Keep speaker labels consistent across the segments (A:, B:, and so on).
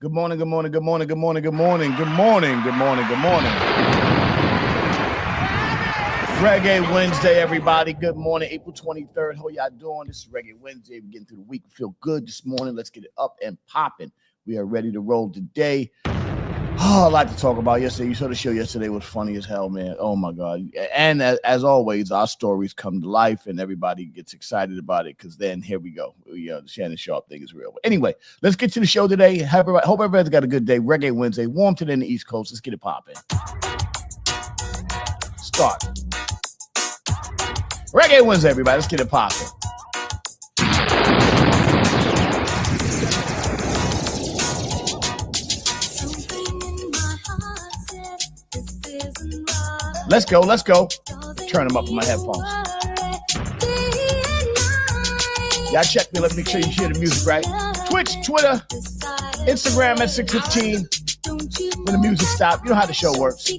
A: Good morning, good morning, good morning, good morning, good morning, good morning, good morning, good morning. Reggae Wednesday, everybody. Good morning, April 23rd. How y'all doing? This is Reggae Wednesday. We're getting through the week. We feel good this morning. Let's get it up and popping. We are ready to roll today. Oh, a lot to talk about yesterday. You saw the show yesterday. It was funny as hell, man. Oh, my God. And as always, our stories come to life and everybody gets excited about it because then here we go. The Shannon Sharp thing is real. But anyway, let's get to the show today. Hope everybody's got a good day. Reggae Wednesday. Warm today in the East Coast. Let's get it popping. Start. Reggae Wednesday, everybody. Let's get it popping. Let's go. Turn them up on my headphones. Y'all check me. Let me make sure you hear the music right. Twitch, Twitter, Instagram at 6:15. When the music stops, you know how the show works. We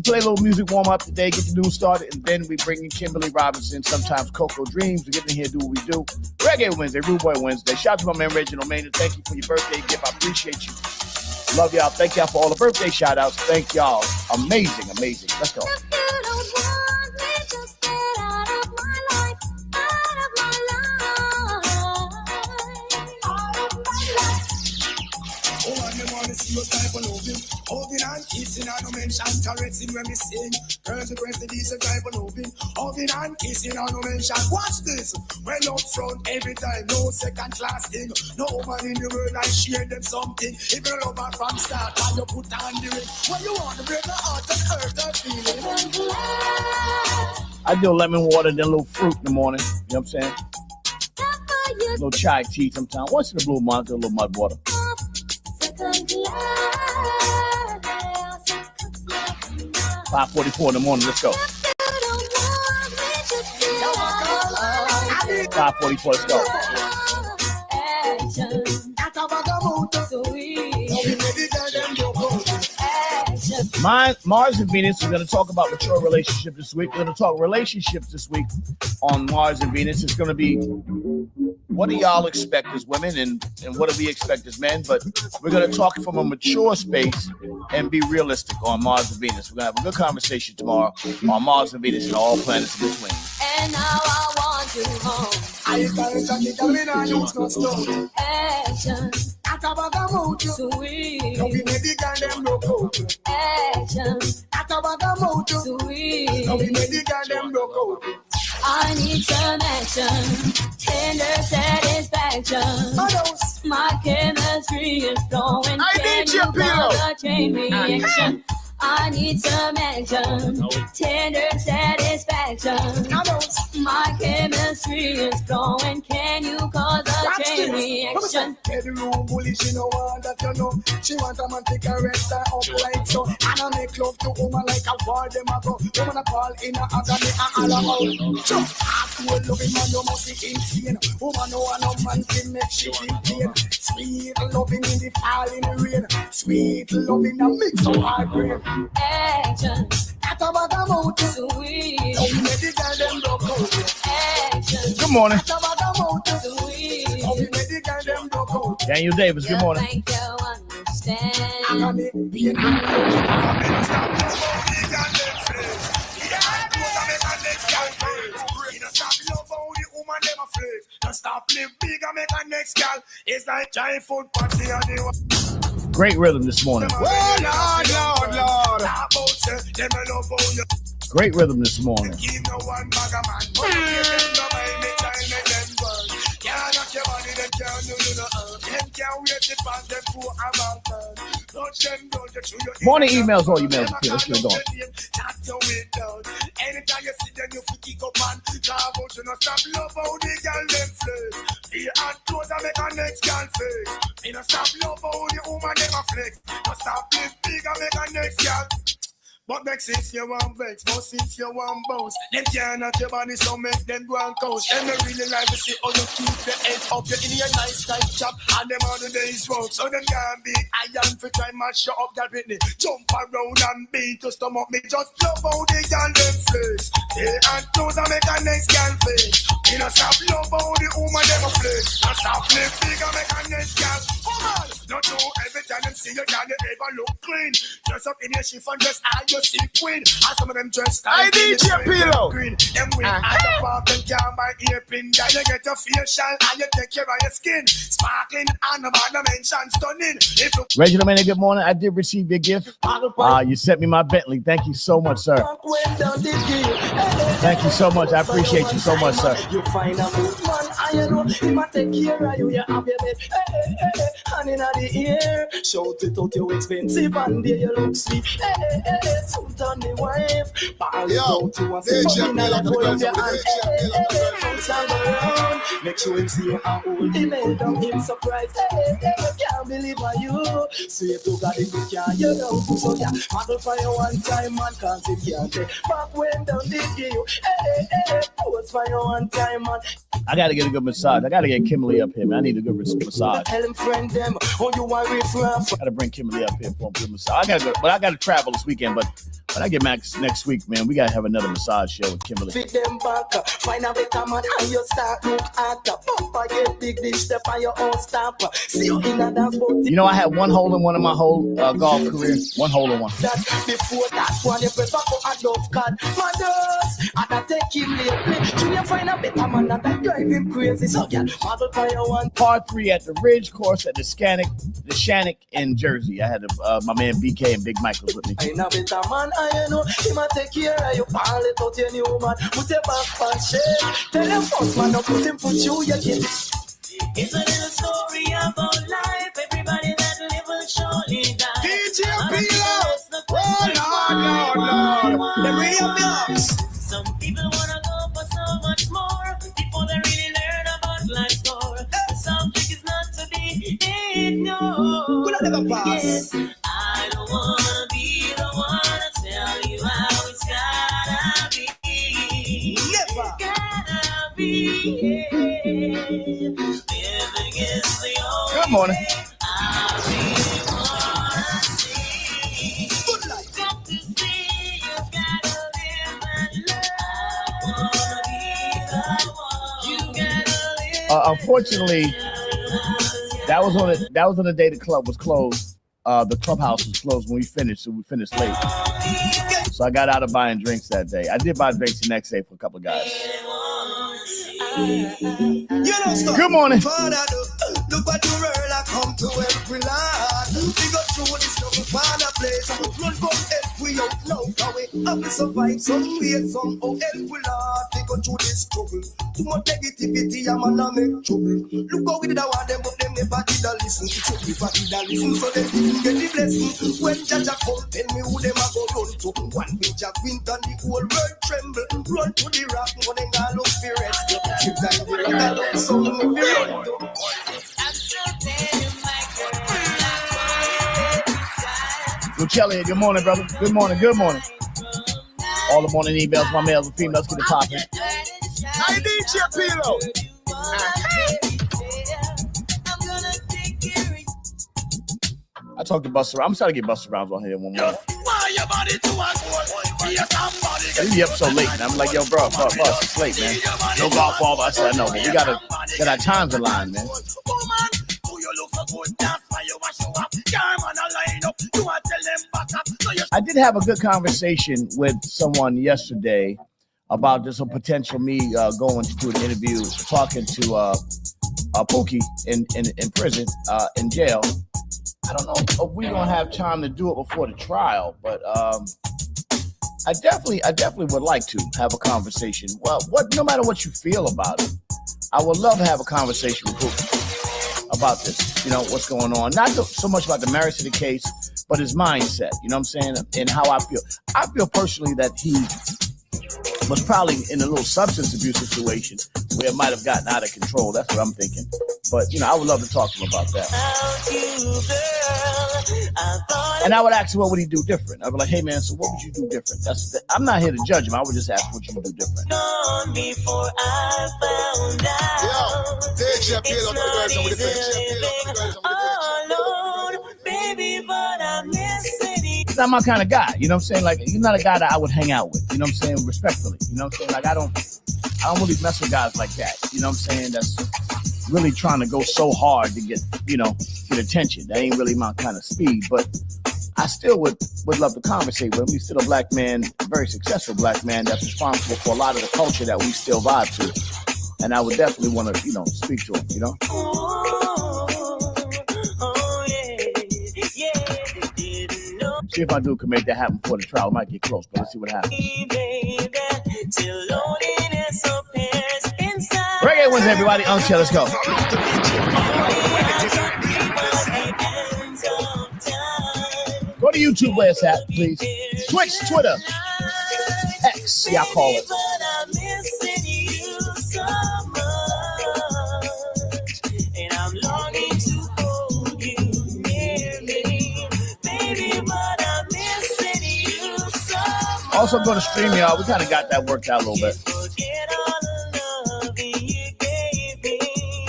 A: play a little music, warm up today, get the news started, and then we bring in Kimberly Robinson, sometimes Coco Dreams. We get in here, do what we do. Reggae Wednesday, Rude Boy Wednesday. Shout out to my man Reginald Maynard. Thank you for your birthday gift. I appreciate you. Love y'all. Thank y'all for all the birthday shout outs. Thank y'all. Amazing. Let's go.
B: Hugging and kissing, I don't mention caressing when we sing. Girls request the decent type of loving. Hugging and kissing, I don't mention. Watch this. When up front every time, no second class thing. No woman in the world, I share them something. If you love her from start, and you put on the ring. When you want to break her heart and hurt her feeling.
A: I do lemon water, then a little fruit in the morning. You know what I'm saying? A little chai tea sometimes. Once in a blue moon, a little mud water. 5:44 in the morning. Let's go. 5:44. Let's go. Mars and Venus. We're going to talk about mature relationships this week. We're going to talk relationships this week on Mars and Venus. It's going to be what do y'all expect as women and what do we expect as men? But we're going to talk from a mature space and be realistic on Mars and Venus. We're going to have a good conversation tomorrow on Mars and Venus and all planets in between.
C: And now I want you home. Action. Sweet. Action. Sweet. I need some action, tender satisfaction. My chemistry is flowing. Can you call the chain reaction? I need some action, tender satisfaction. My chemistry is flowing. Can you cause a chain reaction?
B: Bedroom bully, she no want that you know. She want a man to caress her up like so. And I make love to woman like a war them a go. Woman a call in a agony and all about. So hardcore loving man, you must be insane. Woman no want no man to make she feel pain. Sweet loving in the fall in the rain. Sweet loving that mix so hard brain.
C: Action.
B: Sweet. Action.
A: Good morning.
C: Sweet.
A: Daniel Davis, good morning.
C: Think you understand.
B: Stop live big and make a next girl. It's like giant food party on the
A: Great rhythm this morning.
B: Lord.
A: Great rhythm this morning. Morning emails, all emails. Okay, let's get it going.
B: Anytime you see them, you kick up man. Stop love how the girl them flex. Be hard clothes and make a next girl flex. Me no stop love how the woman never flex. No stop live big and make a next girl. But make since you want vex, but since you want bounce, them can't at your body, so make them go and coast. Them really like to see how you keep the head up. You're in your nice tight chop, and them all the days work. So them can't be iron for time and shut up that Britney. Jump around and beat to stomach me. Just love how they can them face. They and clothes and make a next girl face. Me no stop love how the woman them a flex. No stop live big and make a next girl. Woman, not do every time them see you, can you ever look clean? Dress up in your chiffon dress, all you see queen. And some of them dress
A: I DJ Pillow.
B: green. Them win at the park, them can't buy earpin. Girl, you get your facial and you take care of your skin. Sparkling and about the mention stunning. If you
A: Reginald Manning, good morning. I did receive your gift. You sent me my Bentley. Thank you so much, sir. Thank you so much. I appreciate you so much, sir.
D: You find a good man, I know he might take care of you. You have your bed, hand in the ear. Shout it out, you expensive, and there you look sweet. Suit on the wife, ball it out, you want to come in and hold up your hand. Bounce around, make sure him see you and hold him head down, him surprised. Can't believe you. Sweet to God, if you can't, you don't do so. Yeah, model for you one time, man, cause it can't take back when down did give you. Pose for you one time, man.
A: I gotta get a good massage. I gotta get Kimberly up here, man. I need a good massage.
D: Tell him friend them, oh you want reference.
A: Gotta bring Kimberly up here for a good massage. I gotta travel this weekend, but when I get back next week, man, we gotta have another massage show with Kimberly.
D: Fit them back, find a better man and you start look at the bumper, get big dish step on your own stamp. See you in a dance boat.
A: You know, I had one hole in one of my whole golf career. One hole in one.
D: That before that one, you prefer for a dove card. Mothers, and I take him lately. Till you find a better man and that drive him crazy. So yeah, model for your one.
A: Par 3 at the Ridge course at the Shannick in Jersey. I had my man BK and Big Mike was with me.
D: Ain't a better man, I know. He might take care of you. Ball it out your new man. Put your back on shit. Tell him first man, no put him put you, you get it.
C: It's a little story about life. Everybody that live will surely die.
B: DJ Pillow. Oh, Lord. Them really have the
C: Some people wanna go for so much more before they really learn about life's score. The subject is not to be ignored.
B: Could I never pass?
C: Yes, I don't wanna be the one to tell you how it's gotta be.
B: Never.
C: Gotta be. Living is the only
A: Good morning.
C: I really wanna see.
B: Good life.
C: Got to see you gotta live and love. Wanna be the one. You gotta live.
A: Unfortunately, that was on the day the club was closed. The clubhouse was closed when we finished, so we finished late. So I got out of buying drinks that day. I did buy drinks the next day for a couple of guys.
B: You know, stop.
A: Good morning.
B: Father, look what the world I come to every land. We go through this love find a place. Run go help we out now. How we have to survive some way, somehow help we Lord. We go through this struggle. Too much negativity, I'm gonna make trouble. Look how we did want them, but them never did a listen. So we never did a listen, so they didn't get the blessing. When Jaja come, tell me who them a go run to. One major wind and the whole world tremble. Run to the rock, when they not look for rest. You guys will not look so run to.
C: I'm so dead, my girl.
A: Lucelli, good morning, brother. Good morning. Good morning. All the morning emails, my males and females, get it popping.
B: I DJ Pillow.
A: I talked to Busta Rhymes. I'm trying to get Busta Rhymes on here one more.
B: Why your body to a goal? Be a somebody.
A: He be up so late, and I'm like, yo, bro, Bus, it's late, man. No golf ball. I said, I know, but we gotta get our times aligned, man.
B: Woman, do you look so good? That's why you wash you up. Come on, line up. You want to tell them back up. So you
A: I did have a good conversation with someone yesterday about this potential me going to do an interview, talking to Pookie in prison, in jail. I don't know if we're gonna have time to do it before the trial, but I definitely would like to have a conversation. Well, no matter what you feel about it, I would love to have a conversation with Pookie about this. You know, what's going on? Not so much about the merits of the case, but his mindset. You know what I'm saying? And how I feel. I feel personally that he was probably in a little substance abuse situation where it might have gotten out of control. That's what I'm thinking. But, you know, I would love to talk to him about that. And I would ask him, what would he do different? I'd be like, hey, man, so what would you do different? I'm not here to judge him. I would just ask what you would do different.
C: Before I found out, it's not easy living alone, baby, but I'm missing you.
A: He's not my kind of guy. You know what I'm saying? Like, he's not a guy that I would hang out with. You know what I'm saying? Respectfully. You know what I'm saying? Like, I don't I don't really mess with guys like that. You know what I'm saying? That's really trying to go so hard to get, get attention. That ain't really my kind of speed, but I still would love to conversate with him. He's still a black man, a very successful black man that's responsible for a lot of the culture that we still vibe to. And I would definitely want to, speak to him, See if my dude can make that happen before the trial. It might get close, but let's see what happens. Reggae Wednesday, everybody. Uncle, let's go. Go to YouTube where it's at, please. Twitch, Twitter, X, y'all call it. Also go to StreamYard. We kind of got that worked out a little bit.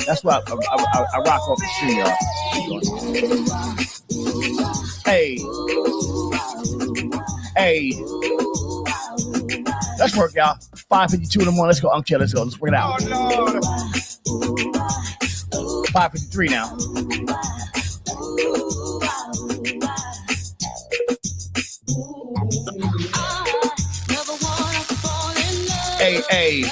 A: That's why I rock off the StreamYard. Hey. Let's work, y'all. 5:52 in the morning. Let's go, Uncle. Let's go. Let's work it out. 5:53 now. Hey.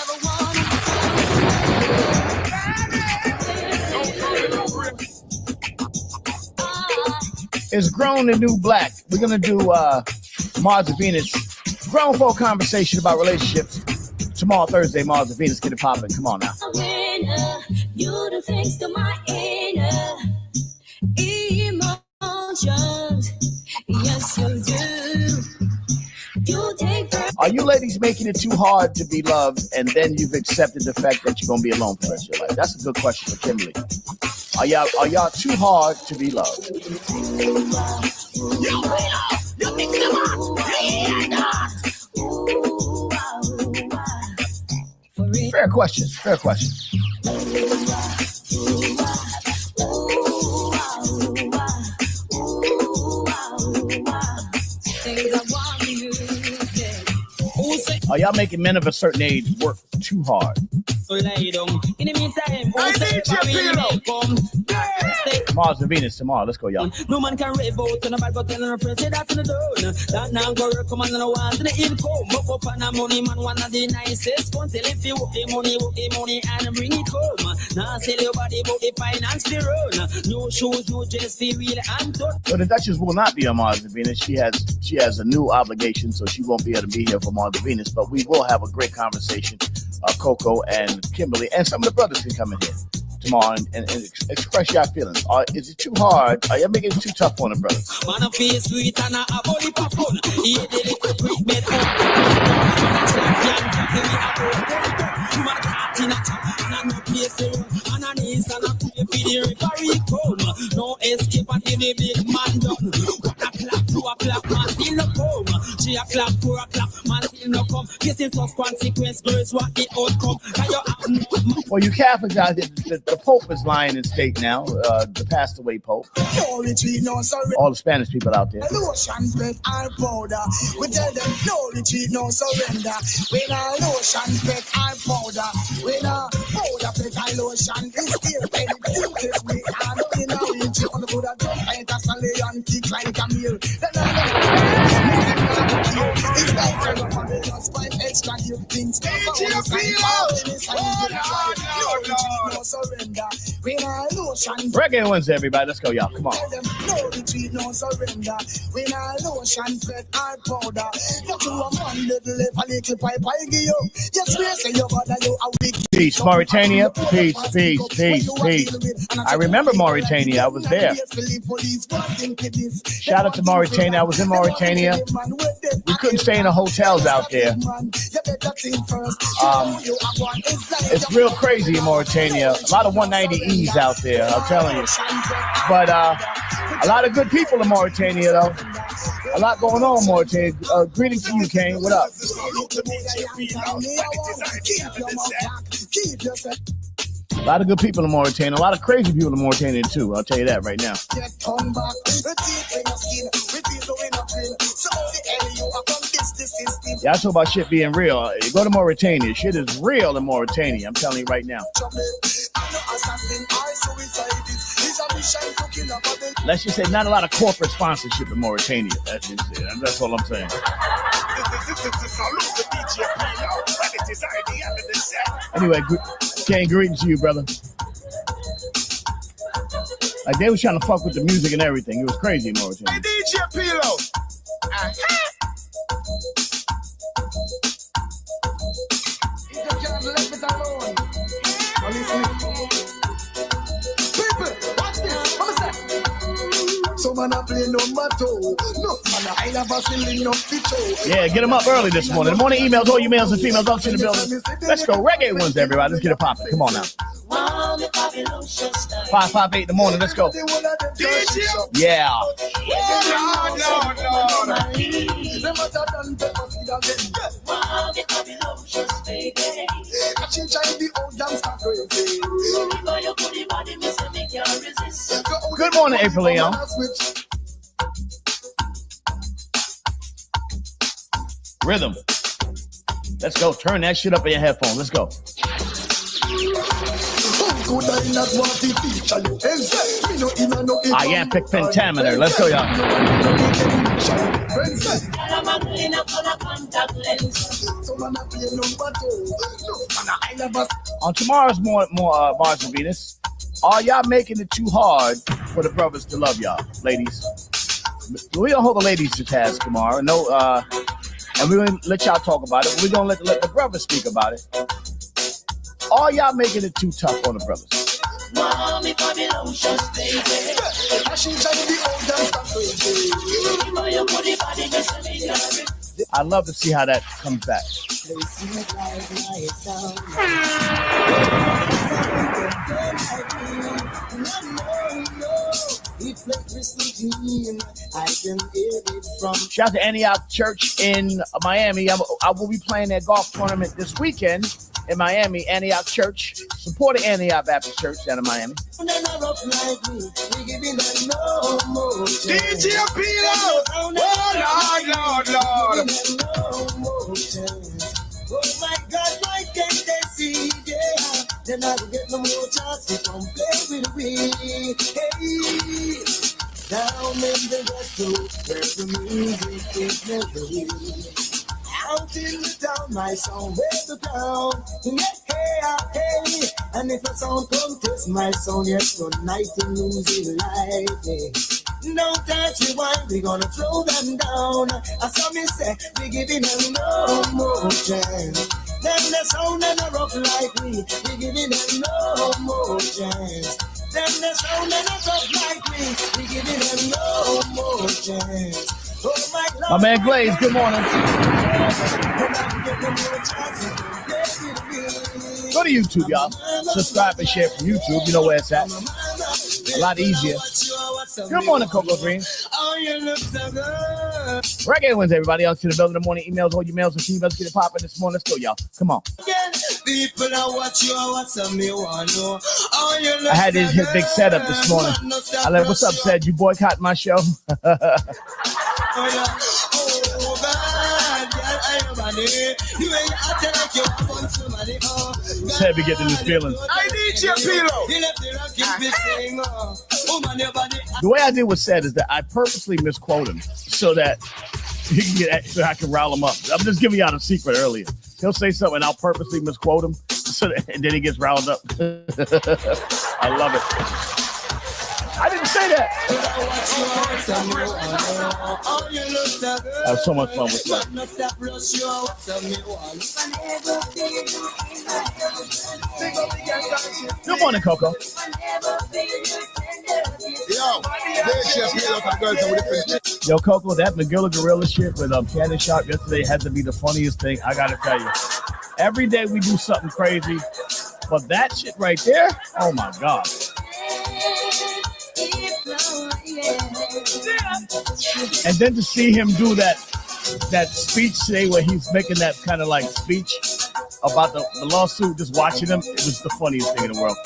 A: It's grown and new black. We're gonna do Mars and Venus. Grown folk conversation about relationships. Tomorrow, Thursday, Mars and Venus. Get it popping. Come on now.
E: You do things to my inner emotions. Yes, you do.
A: Are you ladies making it too hard to be loved, and then you've accepted the fact that you're gonna be alone for the rest of your life? That's a good question for Kimberly. Are y'all too hard to be loved? Fair question. Are y'all making men of a certain age work too hard?
F: In the meantime,
A: Mars and Venus tomorrow. Let's go, y'all.
F: No man can rave out on a bad but telling a friend say that's in the done. That now go recommend and want to the income. Up up on a money man, one of the nicest fun. Tell if you work the money and bring it home. Now sell your body but the finance the run. No shoes, no dress, feel real and tough.
A: So the Duchess will not be on Mars and Venus. She has a new obligation, so she won't be able to be here for Mars and Venus. But we will have a great conversation. Coco and Kimberly and some of the brothers can come in here tomorrow and express your feelings. Is it too hard? Are you making it too tough on the brothers?
F: Man, I feel sweet and I body pop on. He the little quick bed no escape until the big man done. What a clap, 2 o'clock, man still no come. 3 o'clock, 4 o'clock, man still no come. This is tough consequence, girls, what the outcome.
A: Well, you Catholics out there, the Pope is lying in state now, the passed away Pope.
B: No retreat, no surrender.
A: All the Spanish people out there.
B: Lotion, bread, and powder. We tell them no retreat, no surrender. We no lotion, bread, and powder. We no powder, bread, and lotion. It's still any duties we are not in a reach. On the Buddha jump, I ain't a salary and kick like a meal. Then I know it's like turn up on the just 5 extra give things. No surrender. We no lotion.
A: Reggae Wednesday, everybody. Let's go, y'all. Come on.
B: No retreat, no surrender. We no lotion, bread, and powder. Not you a man, little a little pipe I give you. Yes, we say your mother, you a wicked.
A: Peace, Mauritania. Peace. I remember Mauritania. I was there. Shout out to Mauritania. I was in Mauritania. We couldn't stay in the hotels out there. It's real crazy in Mauritania. A lot of 190Es out there, I'm telling you. But a lot of good people in Mauritania, though. A lot going on in Mauritania. Greetings to you, Kane. What up? A lot of good people in Mauritania. A lot of crazy people in Mauritania too. I'll tell you that right now. Yeah, I talk about shit being real. You go to Mauritania. Shit is real in Mauritania. I'm telling you right now. Let's just say not a lot of corporate sponsorship in Mauritania. That's all I'm saying. Anyway, Ken, greetings to you, brother. Like they was trying to fuck with the music and everything. It was crazy in Mauritania.
B: Hey, DJ Pilo.
A: Yeah, get them up early this morning. The morning emails, all you males and females up in the building. Let's go. Reggae Wednesday, everybody. Let's get it popping. Come on now. 5:58 in the morning. Let's go. Yeah. Good morning, April Leon. Rhythm. Let's go. Turn that shit up in your headphones. Let's go. I am pick pentameter. Let's go, y'all. On tomorrow's more Mars and Venus, are y'all making it too hard for the brothers to love y'all, ladies? We don't hold the ladies to task tomorrow. No, and we're gonna let y'all talk about it. We're gonna let the brothers speak about it. Are y'all making it too tough on the brothers? I'd love to see how that comes back. Shout out to Antioch Church in Miami. I will be playing that golf tournament this weekend in Miami. Antioch Church. Support the Antioch Baptist Church down in Miami.
B: DJ Pilo. Oh, Lord.
D: Oh my God, why can't they see? Yeah, then I will get no more chance to come play with me. Hey, down in the ghetto, where the music is never real. Out in the town, my song wears the crown. Hey, and if a sound contest, my song, yes, tonight in music lightning. Don't touch it, why we gonna throw them down? I saw me say, we giving them no more chance. Them the sound and a rock like we giving them no more chance. Them the sound and a rock like we giving them no more chance. Oh my Lord.
A: My man Glaze, good morning. Go to YouTube, y'all. Subscribe and share from YouTube. You know where it's at. A lot easier. Good morning, Coco Green. Reggae Wednesday, everybody. Out to the building in the morning. Emails, all your mails and females. Get it popping this morning. Let's go, y'all. Come on. I had this big setup this morning. I like, what's up, said? You boycott my show? Said we getting these feelings.
B: I need your pillow.
A: The way I did with said is that I purposely misquote him so that he can get, so I can rile him up. I'm just giving y'all a secret earlier. He'll say something and I'll purposely misquote him so that, and then he gets riled up. I love it. I didn't say that. I have so much fun with that. Good morning, Coco. Yo, Coco, that McGilla Gorilla shit with Cannon Sharp yesterday had to be the funniest thing. I gotta tell you. Every day we do something crazy, but that shit right there, oh my God. And then to see him do that speech today where he's making that kind of like speech, about the lawsuit, just watching them, it was the funniest thing in the world.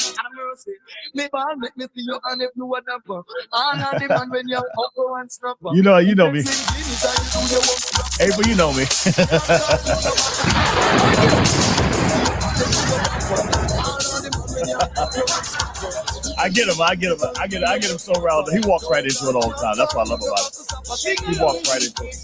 A: You know me. April, you know me. I get him so riled. He walks right into it all the time. That's what I love about it. He walks right into it.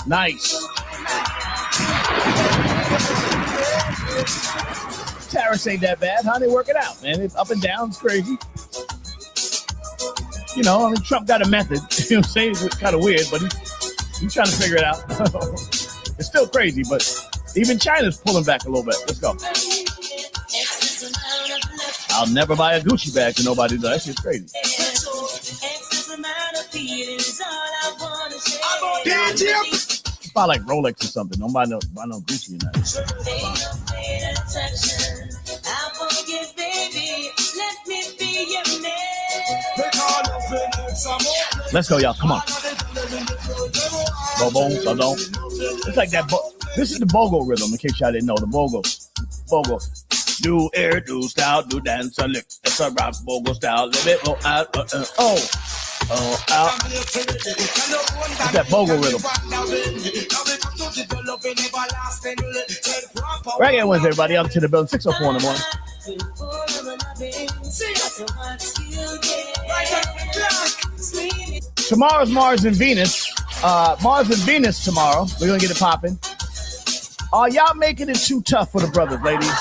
A: Nice. Terrace ain't that bad, huh? They work it out, man. It's up and down, it's crazy. You know, I mean, Trump got a method. You know what I'm saying? It's kind of weird, but he's trying to figure it out. It's still crazy, but even China's pulling back a little bit. Let's go. I'll never buy a Gucci bag to nobody. That shit's crazy. Buy like Rolex or something. Don't buy no Gucci in that. Let's go, y'all. Come on. Bobo, it's like that. This is the Bogo rhythm, in case y'all didn't know. The Bogo. Do air, do style, do dance, lick. That's a rock Bogo style. Let it go out. Out. It's that Bogo rhythm. Reggae Wednesday, everybody. Up to the building. 6:04 in the morning. Tomorrow's Mars and Venus. Mars and Venus tomorrow. We're gonna get it popping. Are y'all making it too tough for the brothers, ladies?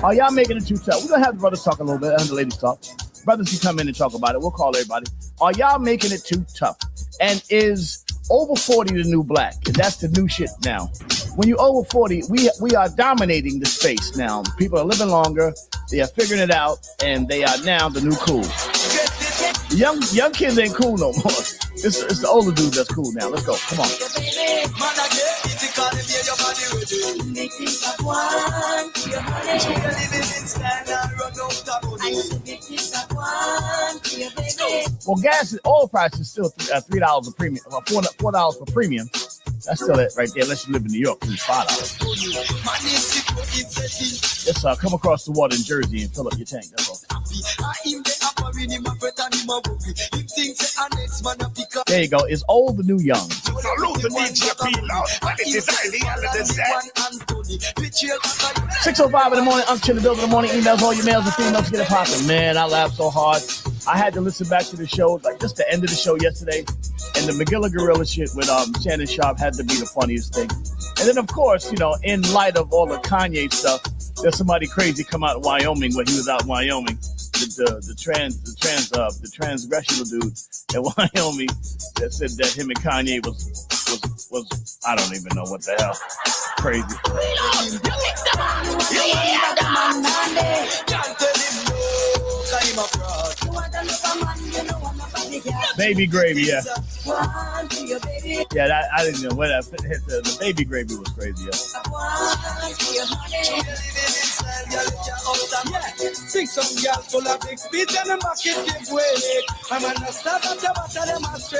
A: Are y'all making it too tough? We're gonna have the brothers talk a little bit and the ladies talk. Brothers can come in and talk about it. We'll call everybody. Are y'all making it too tough? And is over 40 the new black? And that's the new shit now. When you're over 40, we are dominating the space now. People are living longer. They are figuring it out, and they are now the new cool. Young kids ain't cool no more. It's the older dude that's cool now. Let's go. Come on. Well, oil price is still $3 a premium, $4 per premium. That's still it right there, unless you live in New York, it's $5. Just come across the water in Jersey and fill up your tank. That's all. There you go. It's old the new young. 6:05 in the morning. I'm chilling in the morning. Emails, all your males and females, get it popping. Man, I laughed so hard. I had to listen back to the show, like just the end of the show yesterday, and the McGilla Gorilla shit with Shannon Sharp had to be the funniest thing. And then, of course, you know, in light of all the Kanye stuff, there's somebody crazy come out of Wyoming when he was out in Wyoming. The transgressional dude in Wyoming that said that him and Kanye was I don't even know what the hell. Crazy. Baby gravy, yeah. Yeah, I didn't know what the baby gravy was crazy, yeah.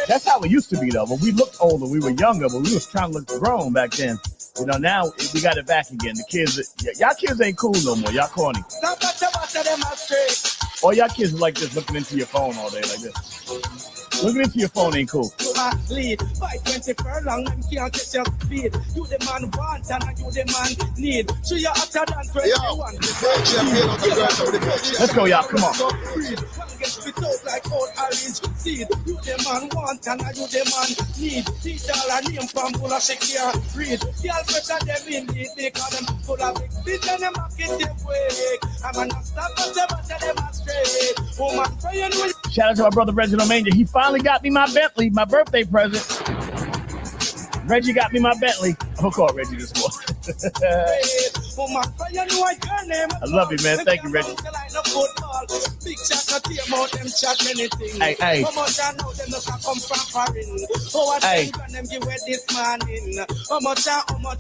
A: That's how it used to be, though. When we looked older, we were younger, but we was trying to look grown back then. You know, now we got it back again. The kids, y'all kids ain't cool no more. Y'all corny. All y'all kids are like this, looking into your phone all day like this. Looking into your phone ain't cool. Lead 520 furlong and can't get your speed. You the man want and you the man need. So you're after than 21. Let's go, y'all. Come on. Spit out like old orange seed. You the man want and you the man need. Teach all a name from Bulla Shakir. Read. Y'all better them in need. They call them full of big spit and them market them wake. I'm gonna stop at them straight. Woman praying with. Shout out to my brother Reginald Manger. He finally got me my Bentley, my birthday present. Reggie got me my Bentley. I'm gonna call Reggie this morning. I love you, man. Thank you, Reggie.
D: all. Big chat not hear about them chat anything.
A: Hey, hey.
D: How much I know them not come from foreign. Oh, I
A: Hey.
D: think them give away this morning. How much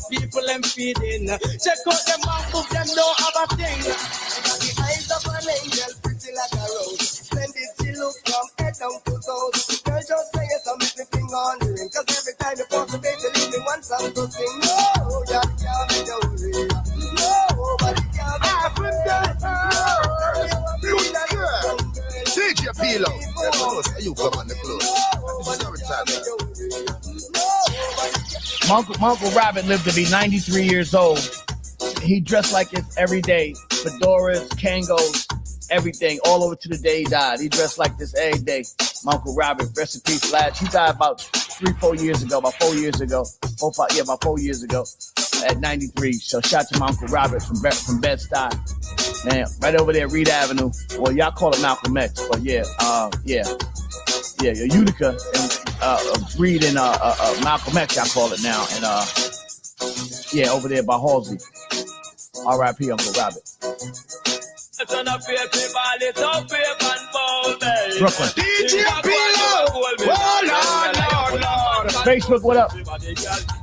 D: people them feeding. Check out them bank book, them don't have a thing. Got the eyes of an angel, pretty like a rose. Splendid she look from head down to toes. Girl just say yes, I'm making thing on the ring. Cause every time you pause the baby, leave me one song to sing. No, you can't be the worry. Nobody can be
B: DJ Pilo. You come on the club.
A: My Uncle Robert lived to be 93 years old. He dressed like this every day. Fedoras, Kangos, everything, all over to the day he died. He dressed like this every day. My Uncle Robert, rest in peace, lad. He died about 4 years ago. About 4 years ago. About 4 years ago at 93. So shout out to my Uncle Robert from Bed-Stuy. Man, right over there, Reed Avenue. Well, y'all call it Malcolm X, but Utica and Reed and Malcolm X, y'all call it now. And over there by Halsey. R.I.P. Uncle Robert. Brooklyn.
B: DJ Pilo. Oh, Lord.
A: Facebook, what up?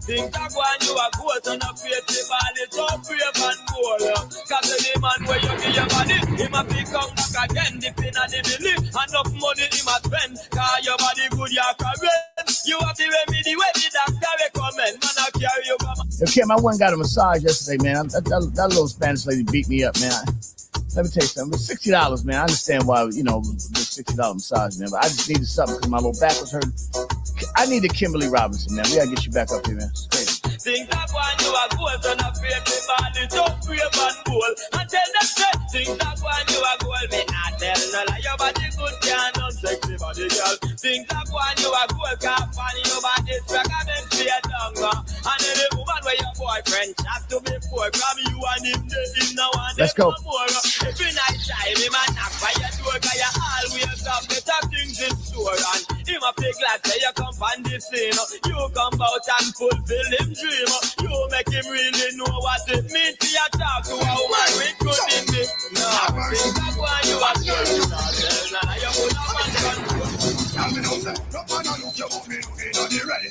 C: Think that one you are good on a pretty body, so brave and bold. Cause the man where you give your body, he might be come back again, depending on the belief. Enough money he must spend, cause your body good, you're correct. You have the remedy where the doctor recommend. Man, I carry you from.
A: Yo, Kim, I went and got a massage yesterday, man. That little Spanish lady beat me up, man. Let me tell you something. It was $60, man. I understand why, the $60 massage, man. But I just needed something because my little back was hurting. I needed Kimberly Robinson, man. We got to get you back up here, man. It's crazy.
C: Think that one you are good on a pretty body, so brave and bold. And tell them straight, think that one you are good. Me not tell no lie, your body good, can't unsexy body, girl. Think that one you are good, can't find your body strong and then play down. And any woman where your boyfriend chat to me for, from you and him, him no one.
A: Let's go.
C: More. Every night time, him a knock by your door, cause you always have better things in store. And him a big glad say you come from this scene. You come out and fulfill him dream. You make him really know what it means to you talk to a woman with good in me. No, think that one you are good.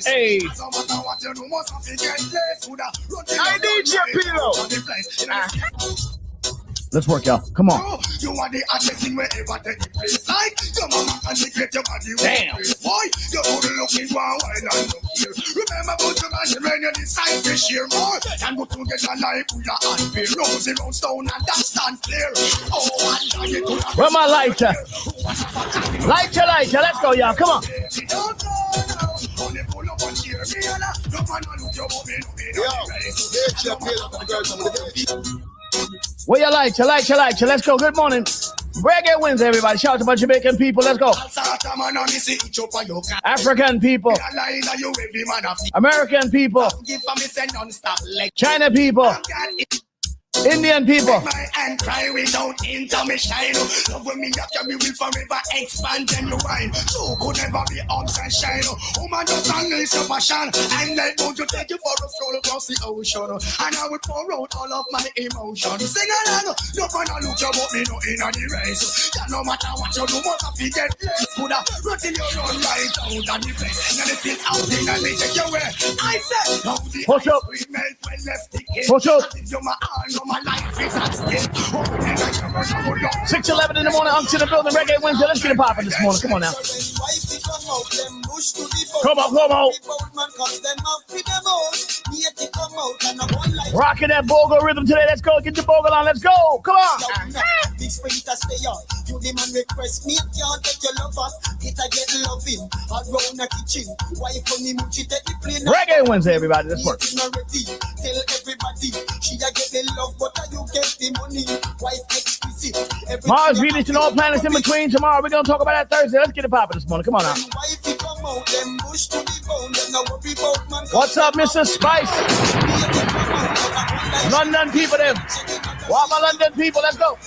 A: Hey.
B: I DJ Pilo.
A: Let's work, y'all. Come on.
B: You are the assassin wherever take place. Like your mama can get your body.
A: Damn.
B: Boy, you're only looking for a while and look here. Remember about your man when you decide to share more. And go to get a life with your hand. Be rosy round stone and that stand clear. Oh, and you could have.
A: Where my lighter? Lighter. Let's go, y'all. Come on. Where your lighter? Let's go. Good morning. Reggae Wednesday, everybody. Shout out to my Jamaican people. Let's go. African people. American people. China people. Indian people.
B: And cry without intermission. Love with me after me will forever expand and you wine. So could never be ups and shine. Woman just unleash your passion. And let go to take you for a stroll across the ocean. And I will pour out all of my emotions. Sing along. No fun to look about me no in the race. Yeah, no matter what you do, must have to get less. Could have run till you run right out of the place. And if it's out there and they take you away. I said, no, the
A: Push up.
B: ice will melt when left the case.
A: Push up.
B: You're my arm. My life is at stake.
A: 6:11 in the morning, I'm to the building. Reggae Wednesday. Let's get it popping this morning. Come on now. Come on. Rocking that bogo rhythm today. Let's go. Get your bogo on. Let's go. Come on.
D: You the man request me, can't take your lover. It I get loving around the kitchen. Wife on him, she take the plane.
A: Reggae Wednesday, everybody. Let's work.
D: Tell everybody she a get the love, but you get the money. Wife exquisite.
A: Mars, Venus, and all planets in between. Tomorrow we're gonna talk about that Thursday. Let's get it popping this morning. Come on now. What's up, Mr. Spice? London people there. What my London people? Let's go.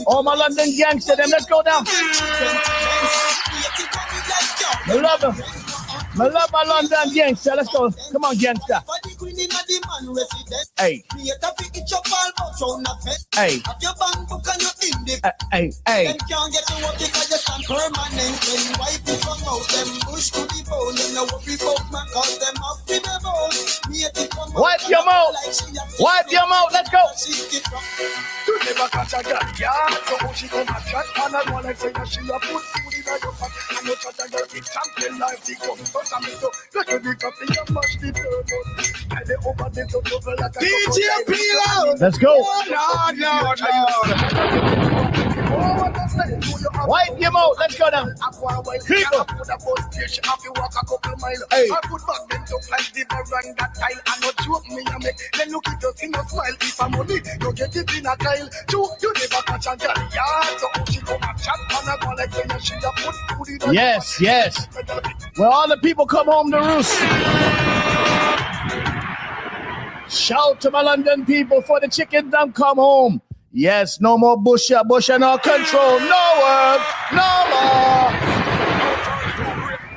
A: All my London gangster them. Let's go down. We love them. I love my London gangster. Let's go. Come on, gangster. Hey. Hey. Hey. Hey. Wipe your mouth. Wipe your mouth. Let's go.
B: You never catch a girl, yeah. So she come and chat, and I wanna say that she a put food in your pot. I know such a girl in champion life, she come first and me so. Go to the coffee and mash the thermos. And they open the double like a DJ peel out.
A: Let's go. Wipe your mouth. Let's go down. People. Hey.
B: Then look at us in a smile. If I'm money, you get it in a Kyle. You never catch a girl, yeah. So she come and chat and I go like when she a put food in.
A: Yes, yes. Well, all the people come home to roost. Shout to my London people for the chicken dump come home. Yes, no more busha no control, no word, no more.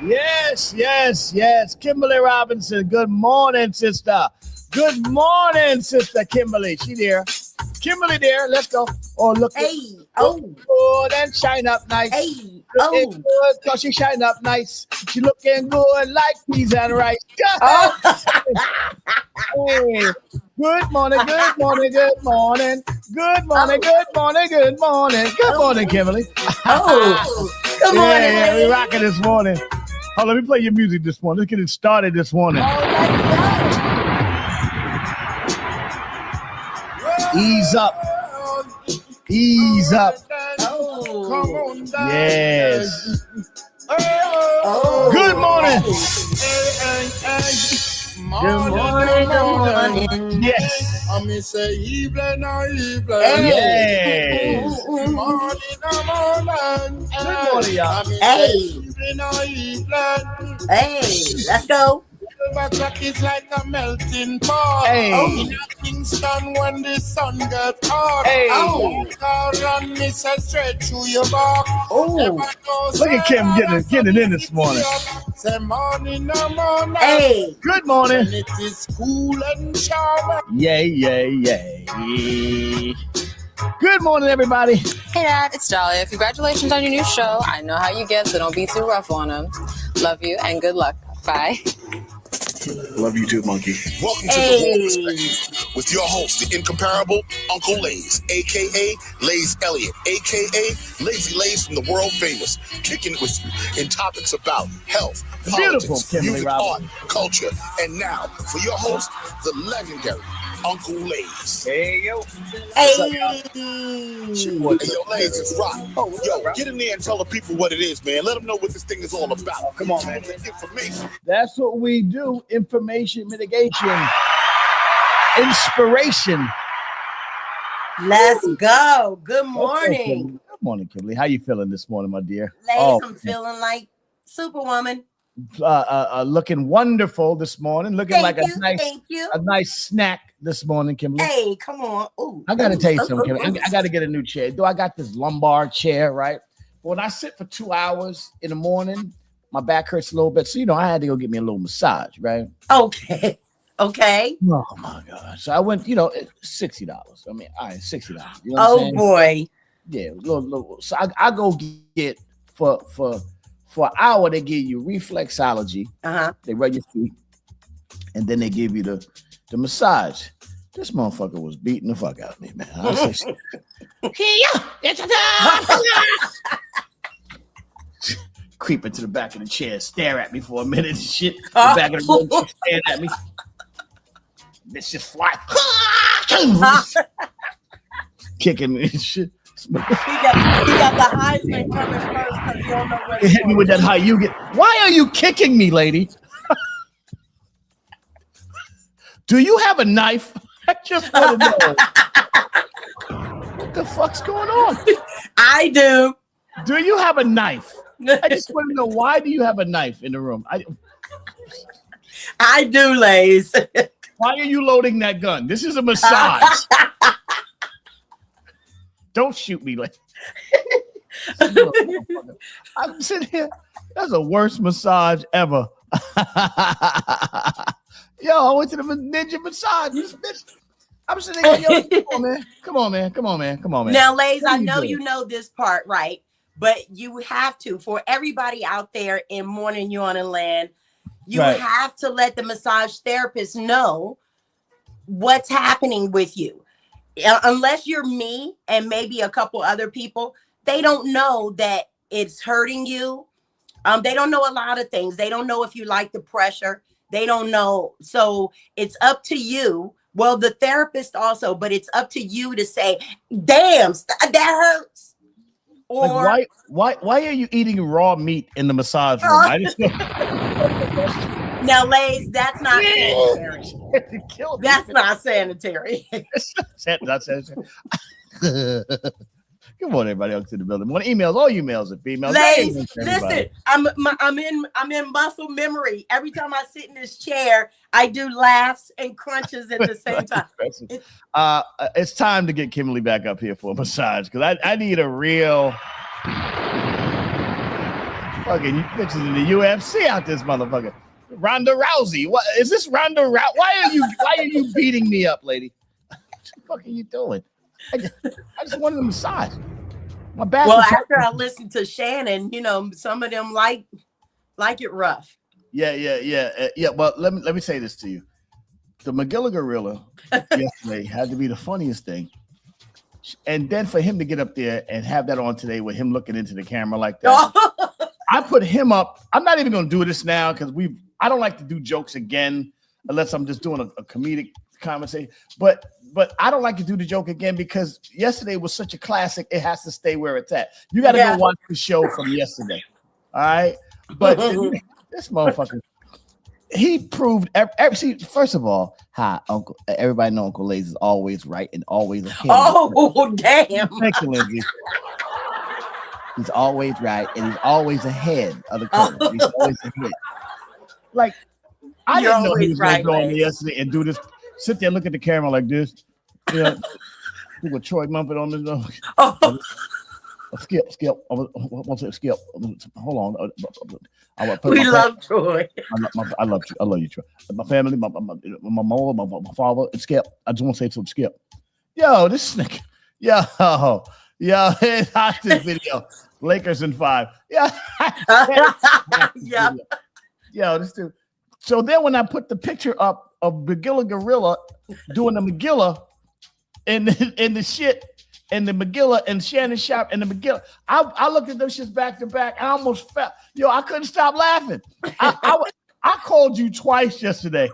A: Yes. Kimberly Robinson, good morning, sister. Good morning, sister Kimberly. She there. Kimberly there. Let's go. Oh, look.
G: Hey.
A: Look good and shine up nice.
G: Hey.
A: Looking good because she shine up nice. She looking good like peas and rice. Hey. Good morning. Good morning, Kimberly.
G: Good morning.
A: Yeah, we rocking this morning. Oh, let me play your music this morning. Let's get it started this morning. Ease up.
G: Oh.
A: Yes. Good morning.
G: Good morning.
A: Yes.
B: I may say evening.
A: Yes.
B: Morning.
A: Good morning, y'all.
G: Hey, let's go.
B: Clock is like a melting pot.
A: Hey.
B: In Kingston when the sun gets hot.
A: Hey.
B: Run me straight through your back.
A: Look at Kim getting in this morning.
B: Say morning.
G: Hey.
A: Good morning.
B: When it is cool and shower.
A: Yay. Good morning, everybody.
H: Hey, Dad, it's Dahlia. Congratulations on your new show. I know how you get, so don't be too rough on them. Love you and good luck. Bye.
B: Love you too, monkey.
I: Welcome to the World of Space with your host, the incomparable Uncle Lays, a.k.a. Lays Elliott, a.k.a. Lazy Lays from the world famous, kicking it with you in topics about health, politics, music, art, culture, and now for your host, the legendary Uncle Lays.
A: Hey, yo.
G: Hey.
I: Yo, Lays, it's rock. Yo, get in there and tell the people what it is, man. Let them know what this thing is all about.
A: Come on, man.
I: Information.
A: That's what we do. Information mitigation. Inspiration.
G: Let's go. Good morning.
A: Good morning, Kimberly. How you feeling this morning, my dear?
G: Ladies, I'm feeling like Superwoman.
A: Looking wonderful this morning. Looking like a nice snack this morning, Kimberly.
G: Hey, come on. Ooh.
A: I gotta tell you something, Kimberly. I gotta get a new chair. Though I got this lumbar chair, right? But when I sit for 2 hours in the morning, my back hurts a little bit. So I had to go get me a little massage, right?
G: Okay.
A: Oh my God. So I went, $60. I mean, all right, $60. You know what I'm saying?
G: Boy.
A: Yeah, little. So I go get for an hour, they give you reflexology. They rub your feet, and then they give you the massage. This motherfucker was beating the fuck out of me, man. I was like, creeping to the back of the chair, stare at me for a minute and shit. The back of the room, staring at me. Bitch just fly. Kicking me and shit.
G: He got the Heisman coming first because you don't know where to
A: hit me with that how you get. Why are you kicking me, lady? Do you have a knife? I just want to know. What the fuck's going on?
G: I do.
A: Do you have a knife? I just want to know, why do you have a knife in the room?
G: I do, Lays.
A: Why are you loading that gun? This is a massage. Don't shoot me, like. I'm sitting here. That's the worst massage ever. Yo, I went to the ninja massage. This bitch. I'm sitting there, yo, come on, man.
G: Now, Lays, I know
A: doing?
G: you know this part, right? But you have to, for everybody out there in Morning Yawning Land, you have to let the massage therapist know what's happening with you. Unless you're me and maybe a couple other people, they don't know that it's hurting you. They don't know a lot of things. They don't know if you like the pressure. They don't know. So it's up to you. Well, the therapist also, but it's up to you to say, damn, that hurts. Or
A: like why are you eating raw meat in the massage room?
G: Now, Lays, that's not sanitary. That's not sanitary.
A: Not sanitary. Good morning, everybody else in the building. Want emails? All you males and females.
G: Lays, listen, I'm in muscle memory. Every time I sit in this chair, I do laughs and crunches at the same time.
A: It's time to get Kimberly back up here for a massage because I need a real fucking bitches in the UFC out this motherfucker. Ronda Rousey. What is this Ronda Rousey? Why are you beating me up, lady? What the fuck are you doing? I just wanted a massage. My back.
G: Well, after I listened to Shannon, some of them like it rough.
A: Yeah. Well, let me say this to you. The McGilla Gorilla yesterday had to be the funniest thing. And then for him to get up there and have that on today with him looking into the camera like that, I put him up. I'm not even going to do this now because I don't like to do jokes again unless I'm just doing a comedic conversation. But I don't like to do the joke again because yesterday was such a classic. It has to stay where it's at. You got to go watch the show from yesterday. All right. But this motherfucker, he proved see, first of all, Uncle. Everybody know Uncle Lays is always right and always ahead.
G: Oh, damn.
A: Thank you, Lindsay. He's always right and he's always ahead of the curve. He's always ahead. Like, I didn't know he was going to go on me yesterday and do this. Sit there, look at the camera like this. With Troy Mumford on the Skip. Skip. Hold on.
G: We love Troy.
A: I love you. I love you, Troy. My family, my mother, my father, and Skip. I just want to say something, Skip. Yo, this nigga. Yo, it's hot this video. Lakers in 5. Yeah.
G: Yeah.
A: Yo, this dude. So then when I put the picture up of McGilla Gorilla doing the McGilla and the shit and the McGilla and Shannon Sharp and the McGilla, I looked at those shits back to back. I almost fell. Yo, I couldn't stop laughing. I called you twice yesterday.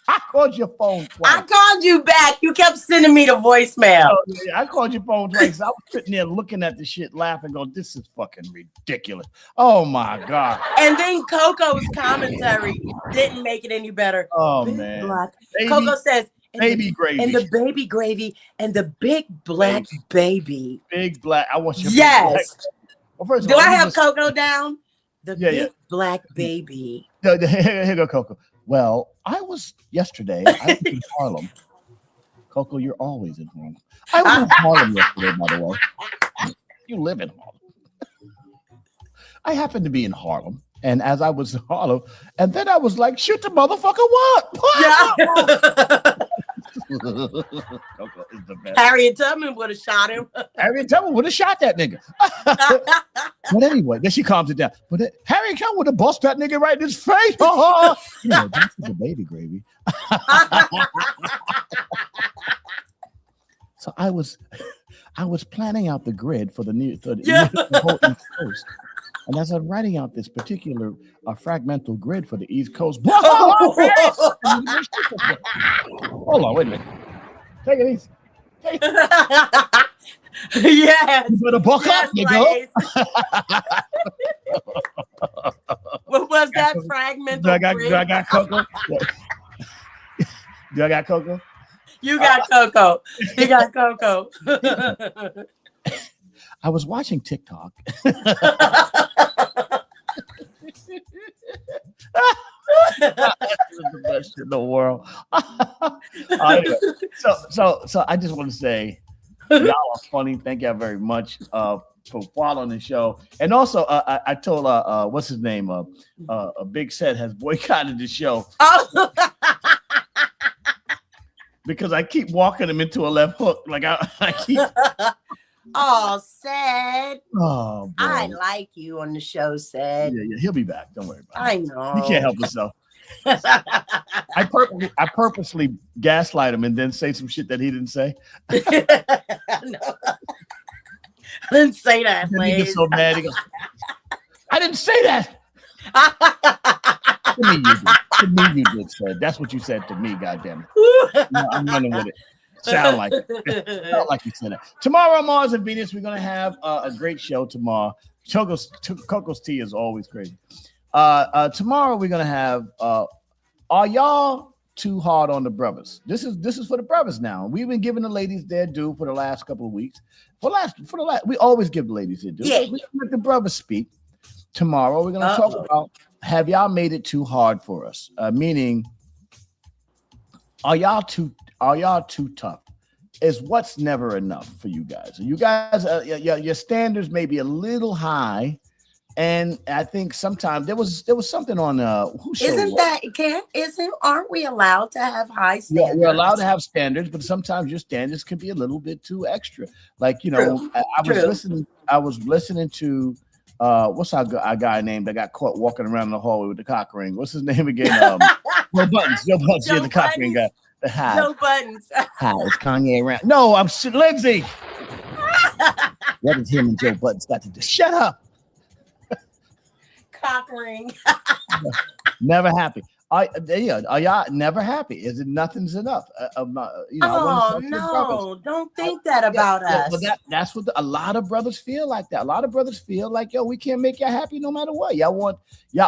A: I called your phone twice.
G: I called you back. You kept sending me the voicemail.
A: I called your phone twice. I was sitting there looking at the shit, laughing, going, "This is fucking ridiculous." Oh my god!
G: And then Coco's commentary didn't make it any better.
A: Oh man!
G: Coco says,
A: "Baby gravy
G: and the baby gravy and the big black baby."
A: Big black. I want your
G: yes.
A: Well, first of
G: Do
A: all,
G: I have Coco down? The big black baby.
A: Here go Coco. Well, I was yesterday. I was in Harlem. Coco, you're always in Harlem. I was in Harlem yesterday, by the way. You live in Harlem. I happened to be in Harlem, and as I was in Harlem, and then I was like, "Shoot the motherfucker! What?" Coco is the best.
G: Harriet Tubman would have shot him.
A: Harriet Tubman would have shot that nigga. But anyway, then she calms it down. But Harriet Tubman would have bust that nigga right in his face. That's the baby gravy. So I was planning out the grid for the whole East Coast. And as I'm writing out this particular fragmental grid for the East Coast, hold on, wait a minute. Take it easy.
G: Yes.
A: You better buck up, nigga.
G: What was that fragmental grid?
A: Do I got Coco? Do I got Coco?
G: You got Coco. You got Coco.
A: I was watching TikTok. The best in the world. So I just want to say, y'all are funny. Thank y'all very much. for following the show. And also, I told what's his name? A Big Set has boycotted the show.
G: Oh.
A: Because I keep walking him into a left hook. Like I keep.
G: Oh, Sad.
A: Oh, boy.
G: I like you on the show, Sad.
A: Yeah, he'll be back. Don't worry about it.
G: I know.
A: He can't help himself. I purposely gaslight him and then say some shit that he didn't say.
G: No. I didn't say that,
A: He gets so mad. He goes, I didn't say that. To me, you did, Sad. That's what you said to me, goddamn it. No, I'm running with it. Sound like it. Felt like you said it. Tomorrow on Mars and Venus, we're gonna have a great show tomorrow. Coco's tea is always crazy. Tomorrow we're gonna have are y'all too hard on the brothers? This is for the brothers now. We've been giving the ladies their due for the last couple of weeks. For the last, we always give the ladies their due.
G: Yeah.
A: We let the brothers speak. Tomorrow we're gonna talk about, have y'all made it too hard for us? Meaning, are y'all too tough? Is what's never enough for you guys? You guys, your standards may be a little high, and I think sometimes there was something on who show
G: aren't we allowed to have high standards?
A: Yeah, we're allowed to have standards, but sometimes your standards can be a little bit too extra. Like, you know, I was listening to what's our guy named that got caught walking around the hallway with the cock ring? What's his name again? Joe Buttons. Yeah, the cock ring guy. Hi.
G: Joe Buttons.
A: Hi, it's Kanye around. No, I'm Lindsay. What is him and Joe Buttons got to do? Shut up.
G: Cock ring.
A: Never happy. Are y'all never happy? Is it nothing's enough?
G: No, don't think that about us.
A: But that's what a lot of brothers feel like that. A lot of brothers feel like, yo, we can't make y'all happy no matter what. Y'all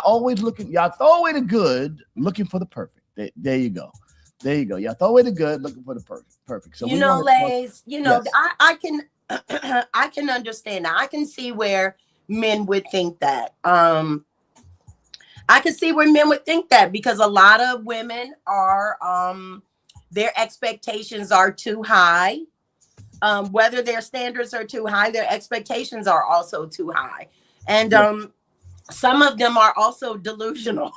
A: always looking, y'all throw away the good, looking for the perfect. There you go. There you go. Y'all throw away the good, looking for the perfect. So
G: Lays,
A: yes.
G: I can I can understand that. I can see where men would think that. I can see where men would think that, because a lot of women are their expectations are too high. Whether their standards are too high, their expectations are also too high. And some of them are also delusional.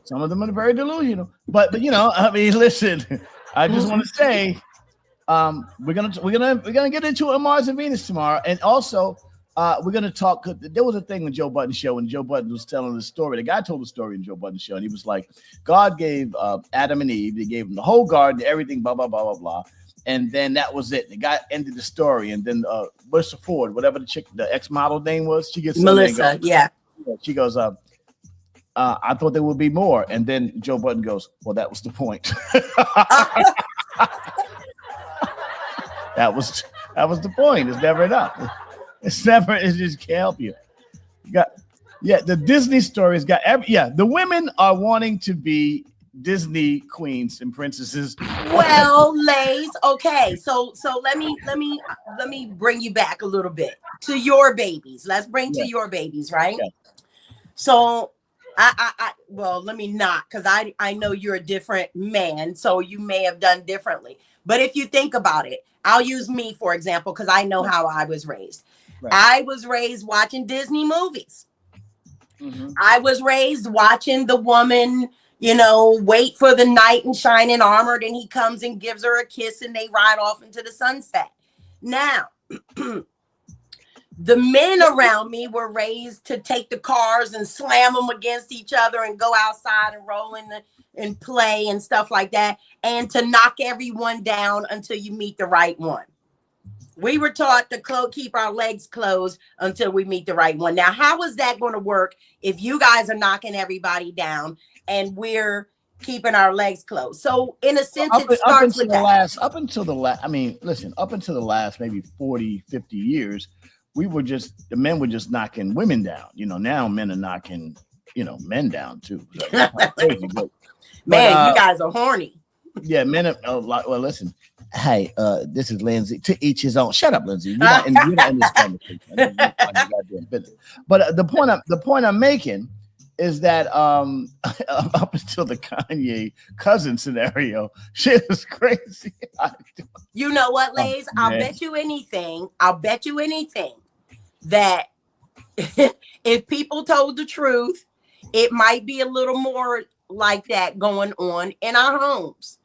A: Some of them are very delusional. But I mean, listen, I just want to say we're gonna get into Mars and Venus tomorrow. And also we're gonna talk. There was a thing on Joe Budden's show, and Joe Budden was telling the story. The guy told the story in Joe Budden's show, and he was like, God gave Adam and Eve, they gave them the whole garden, everything, blah, blah, blah, blah, blah. And then that was it. The guy ended the story. And then Melissa Ford, whatever the ex-model name was, she gets
G: Melissa, yeah.
A: She goes, I thought there would be more. And then Joe Budden goes, well, that was the point. That was the point. It's never enough. It just can't help you. The Disney stories got the women are wanting to be Disney queens and princesses.
G: Well, Lays, okay. So let me bring you back a little bit to your babies. Let's bring to your babies, right? Yeah. So well, let me not, because I know you're a different man, so you may have done differently. But if you think about it, I'll use me for example, because I know how I was raised. Right. I was raised watching Disney movies. Mm-hmm. I was raised watching the woman, wait for the knight in shining armor, and he comes and gives her a kiss and they ride off into the sunset. Now, the men around me were raised to take the cars and slam them against each other and go outside and roll and play and stuff like that, and to knock everyone down until you meet the right one. We were taught to keep our legs closed until we meet the right one. Now, how is that going to work if you guys are knocking everybody down and we're keeping our legs closed? So, in a sense, it starts with that.
A: Up until the last maybe 40, 50 years, the men were just knocking women down. Now men are knocking, men down too. So crazy, but
G: you guys are horny.
A: Yeah, men are well, listen. Hey, this is Lindsay. To each his own. Shut up, Lindsay. You're not in this conversation. But the point I'm making is that up until the Kanye cousin scenario, shit was crazy.
G: You know what, Lays? I'll bet you anything that if people told the truth, it might be a little more like that going on in our homes.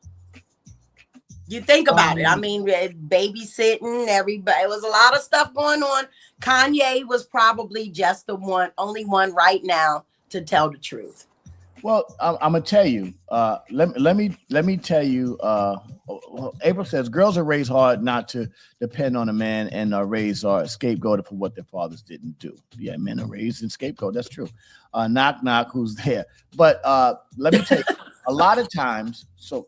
G: You think about it. I mean, babysitting, everybody. It was a lot of stuff going on. Kanye was probably just the only one right now to tell the truth.
A: Well, I'm gonna tell you. Let me tell you. April says girls are raised hard not to depend on a man, and are raised are scapegoated for what their fathers didn't do. Yeah, men are raised in scapegoat. That's true. Knock knock. Who's there? But let me tell you. A lot of times. So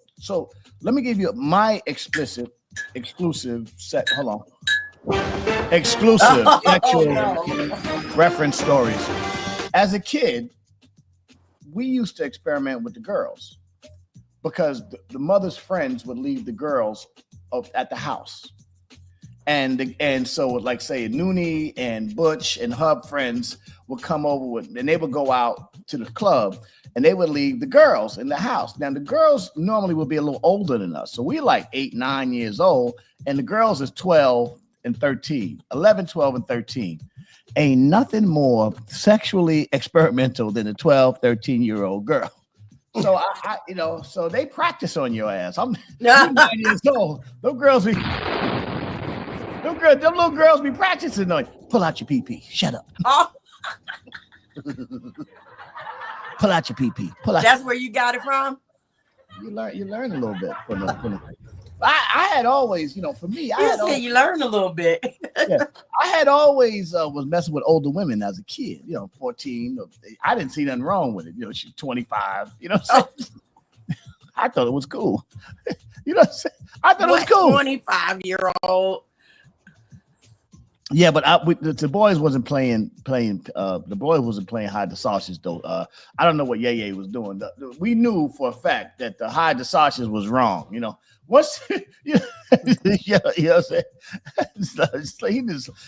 A: let me give you my exclusive set. Hold on. Exclusive sexual reference stories. As a kid, we used to experiment with the girls because the mother's friends would leave the girls at the house. And so like say Noonie and Butch and Hub friends would come over and they would go out to the club and they would leave the girls in the house. Now the girls normally would be a little older than us. So we're like 8, 9 years old and the girls is 12 and 13, 11, 12 and 13. Ain't nothing more sexually experimental than a 12, 13-year-old girl. So I so they practice on your ass. I'm 9 years old. Them little girls be practicing on you. Pull out your pee-pee. Shut up.
G: Oh.
A: Pull out your pee-pee.
G: That's where you got it from?
A: You learn a little bit from the I had always, for me,
G: you learn a little bit.
A: Yeah, I had always was messing with older women as a kid, 14. I didn't see nothing wrong with it. She's 25, I thought it was cool. What I'm saying? I thought it was cool.
G: 25-year-old.
A: Yeah, but the boys wasn't playing. The boys wasn't playing hide the sausage though. I don't know what Ye was doing. We knew for a fact that the hide the sausage was wrong. What's you know what I'm saying?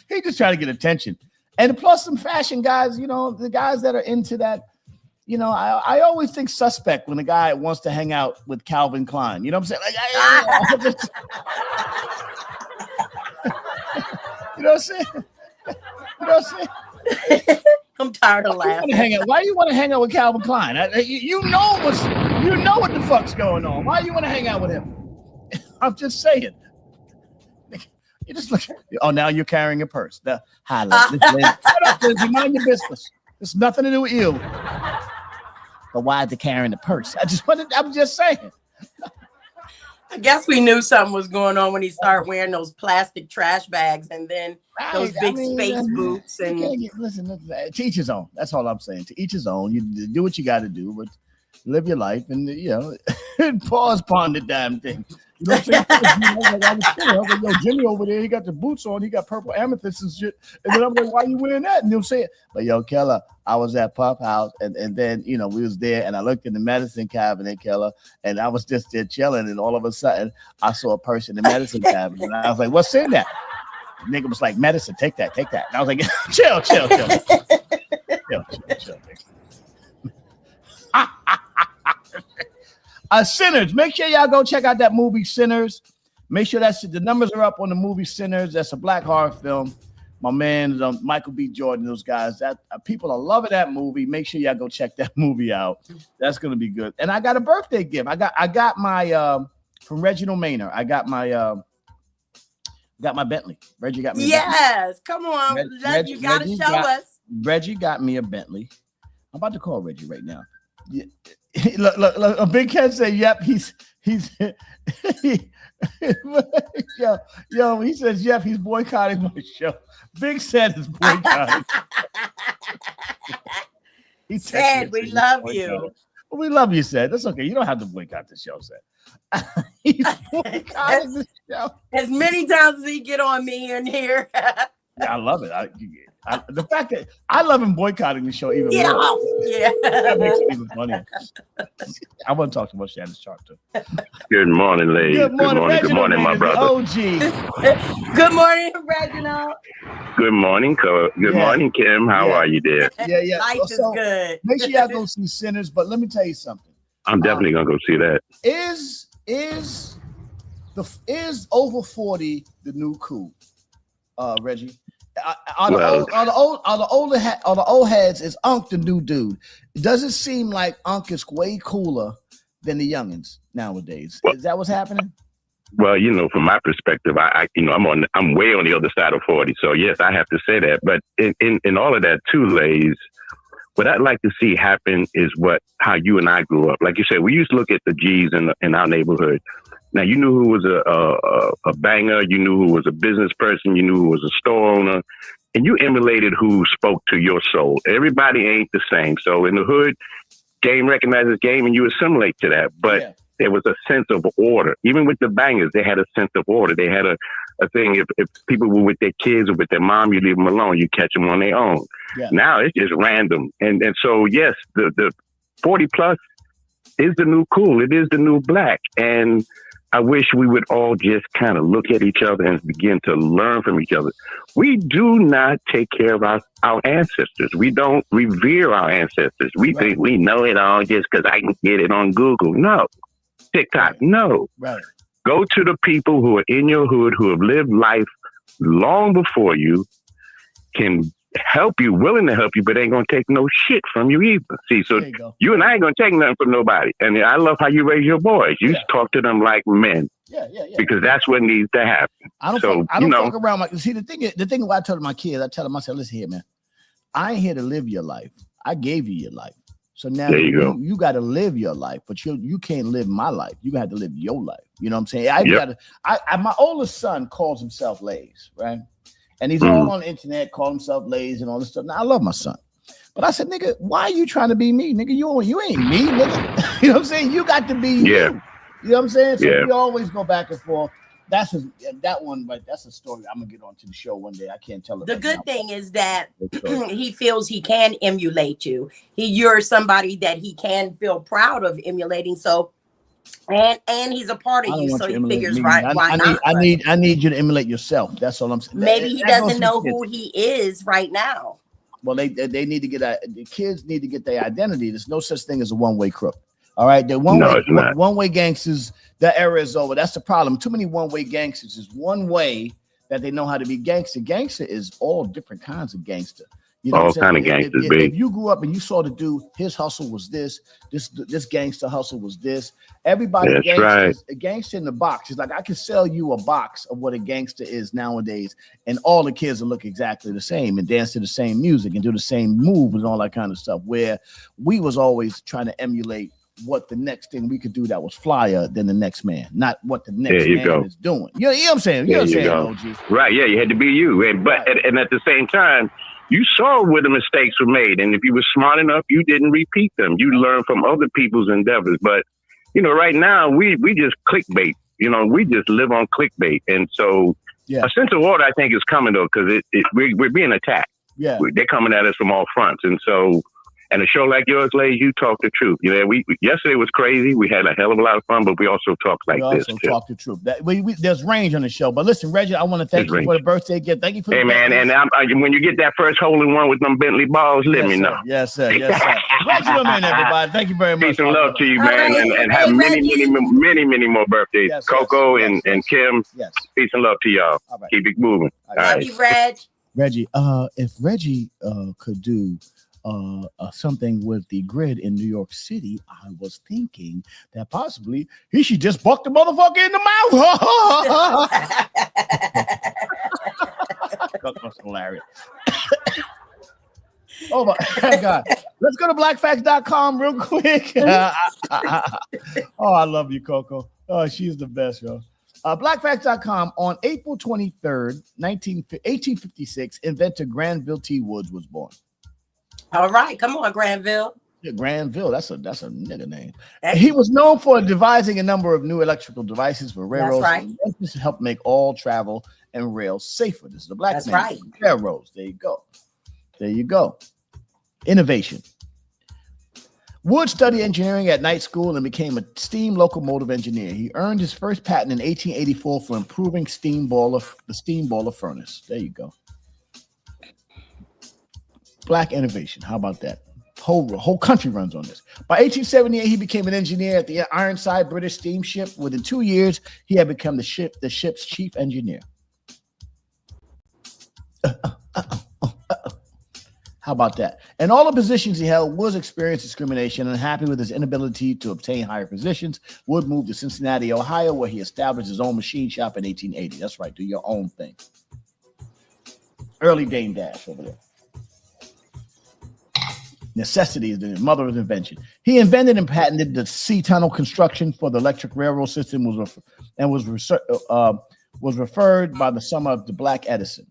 A: He just trying to get attention, and plus some fashion guys. The guys that are into that. I always think suspect when a guy wants to hang out with Calvin Klein. You know what I'm saying? You know what I'm saying?
G: I'm tired of laughing.
A: Why do you want to hang out with Calvin Klein? You know what the fuck's going on. Why do you want to hang out with him? I'm just saying. You just look. Oh, now you're carrying a purse. Shut up, Lindsay. Mind your business. There's nothing to do with you. But why is they carrying the purse? I'm just saying.
G: I guess we knew something was going on when he started wearing those plastic trash bags and then those big space boots. And
A: listen, to each his own. That's all I'm saying. To each his own. You do what you got to do, but live your life and pause upon the damn thing. You know what I'm saying? I was like, yo, Jimmy over there, he got the boots on, he got purple amethyst and shit. And then I'm like, why you wearing that? And they'll say it. But yo, Keller, I was at Puff House and then we was there and I looked in the medicine cabinet, Keller, and I was just there chilling, and all of a sudden I saw a purse in the medicine cabinet. And I was like, what's in that? The nigga was like, medicine, take that. And I was like, chill. Sinners, make sure y'all go check out that movie Sinners. Make sure the numbers are up on the movie Sinners. That's a black horror film. My man Michael B. Jordan, those guys. That people are loving that movie. Make sure y'all go check that movie out. That's gonna be good. And I got a birthday gift. I got my from Reginald Maynard. I got my Bentley. Reggie got me.
G: Yes, come on. You gotta show us.
A: Reggie got me a Bentley. I'm about to call Reggie right now. Yeah. Look, a big cat said, yep, he's yo, he says, yep, he's boycotting my show. Big said is boycotting.
G: He said, we love you.
A: We love you, said. That's okay. You don't have to boycott the show, said. He's boycotting the show.
G: As many times as he get on me in here.
A: Yeah, I love it. The fact that I love him boycotting the show even more.
G: Yeah.
A: That makes it even funnier. I want to talk about Shannon's chart too.
J: Good morning, ladies.
A: Good morning,
J: my brother.
A: OG.
G: Good morning, Reginald.
J: Good morning, Good morning, Kim. How are you there?
A: Yeah.
G: Life is good.
A: Make sure y'all go see Sinners, but let me tell you something.
J: I'm definitely gonna go see that.
A: Is over 40 the new cool, Reggie? Are the old heads is Unc the new dude? Does it seem like Unc is way cooler than the youngins nowadays? Is that what's happening?
J: Well, from my perspective, I'm way on the other side of 40. So yes, I have to say that. But in all of that too, Lays, what I'd like to see happen is how you and I grew up. Like you said, we used to look at the G's in our neighborhood. Now, you knew who was a banger, you knew who was a business person, you knew who was a store owner, and you emulated who spoke to your soul. Everybody ain't the same. So in the hood, game recognizes game, and you assimilate to that. But there was a sense of order. Even with the bangers, they had a sense of order. They had a thing. If people were with their kids or with their mom, you leave them alone. You catch them on their own. Yeah. Now it's just random. And so, yes, the 40 plus is the new cool. It is the new black. And I wish we would all just kind of look at each other and begin to learn from each other. We do not take care of our ancestors. We don't revere our ancestors. We think we know it all just because I can get it on Google. No. TikTok. No. Right. Go to the people who are in your hood, who have lived life long before you, can help you, willing to help you, but ain't going to take no shit from you either. See, so you and I ain't going to take nothing from nobody. And I love how you raise your boys. You talk to them like men. Yeah. Because that's what needs to happen. I don't fuck around.
A: See, the thing what I tell my kids, I tell them, I said, listen here, man, I ain't here to live your life. I gave you your life. So now you got to live your life, but you can't live my life. You got to live your life. You know what I'm saying? My oldest son calls himself Lays, right? And he's all on the internet, calling himself Lays and all this stuff. Now, I love my son. But I said, nigga, why are you trying to be me? Nigga, you ain't me, nigga. You know what I'm saying? You got to be you. You know what I'm saying? So we always go back and forth. That's that one, but that's a story I'm gonna get onto the show one day. I can't tell it.
G: The good thing is that he feels he can emulate you. You're somebody that he can feel proud of emulating. So, and he's a part of you, so he figures why not?
A: I need you to emulate yourself. That's all I'm saying.
G: Maybe he doesn't know who he is right now.
A: Well, they need to get the kids need to get their identity. There's no such thing as a one-way crook. All right, the one-way gangsters, that era is over. That's the problem. Too many one-way gangsters. Is one way that they know how to be gangster. Gangster is all different kinds of gangster. You know
J: all kind of gangsters,
A: if you grew up and you saw the dude, his hustle was this gangster hustle was this. Everybody a gangster in the box. It's like I can sell you a box of what a gangster is nowadays, and all the kids will look exactly the same and dance to the same music and do the same moves and all that kind of stuff. Where we was always trying to emulate what the next thing we could do that was flyer than the next man, not what the next man is doing. You know what I'm saying? You know what I'm saying, OG?
J: Right, you had to be you. And at the same time, you saw where the mistakes were made. And if you were smart enough, you didn't repeat them. You learned from other people's endeavors. But, right now, we just clickbait. We just live on clickbait. And so a sense of order, I think, is coming, though, because we're being attacked. Yeah. They're coming at us from all fronts. And so... And a show like yours, Lays, you talk the truth. Yesterday was crazy. We had a hell of a lot of fun, but we also talk like this. We also
A: talk the truth. There's range on the show. But listen, Reggie, I want to thank you for the birthday gift. Thank you for
J: man, and when you get that first hole in one with them Bentley balls, let me know.
A: Yes, sir. Yes, sir. Reggie, everybody. Thank you very much.
J: Peace and love to you, man, and have many more birthdays. Yes, Coco and Kim. Yes. Peace and love to y'all. Right. Keep it moving.
G: Love you, Reg.
A: Reggie, if Reggie could do something with the grid in New York City, I was thinking that possibly he should just buck the motherfucker in the mouth. That's hilarious. Oh my God. Let's go to blackfacts.com real quick. Oh, I love you, Coco. Oh, she's the best, yo. Blackfacts.com on April 23rd, 1856, inventor Granville T. Woods was born.
G: All right, come on, Granville.
A: Yeah, Granville, that's a nigga name. He was known for devising a number of new electrical devices for railroads.
G: That's right.
A: This to help make all travel and rail safer. This is the black man. Right. Railroads. There you go. Innovation. Wood studied engineering at night school and became a steam locomotive engineer. He earned his first patent in 1884 for improving the steam boiler furnace. There you go. Black innovation. How about that? Whole country runs on this. By 1878, he became an engineer at the Ironside British steamship. Within 2 years, he had become the ship's chief engineer. How about that? And all the positions he held, Woods experienced discrimination. Unhappy with his inability to obtain higher positions, Wood moved to Cincinnati, Ohio, where he established his own machine shop in 1880. That's right. Do your own thing. Early Dame Dash over there. Necessity is the mother of invention. He invented and patented the sea tunnel construction for the electric railroad system, was referred by the son of the Black Edison.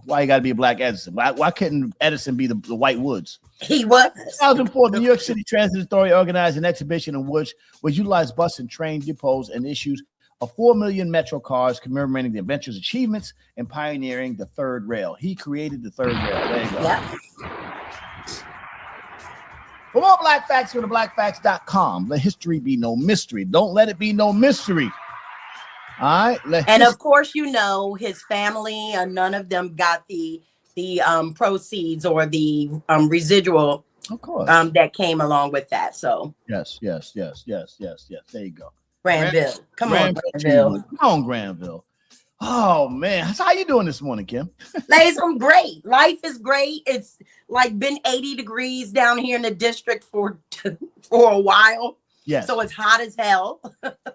A: Why you got to be a Black Edison? Why couldn't Edison be the White Woods?
G: He was.
A: 2004, the New York City Transit Authority organized an exhibition in which utilized bus and train depots and issues of 4 million Metro cars commemorating the adventurous achievements and pioneering the third rail. He created the third rail. There you go.
G: Yeah.
A: For more Black Facts, go to blackfacts.com. Let history be no mystery. Don't let it be no mystery. All right.
G: And of course, his family, none of them got the proceeds or the residual,
A: of course,
G: that came along with that. So
A: yes. There you go.
G: Granville, come on, Granville.
A: Come on, Granville. Oh man, how you doing this morning, Kim?
G: Ladies, I'm great. Life is great. It's like been 80 degrees down here in the district for a while.
A: Yes.
G: So it's hot as hell.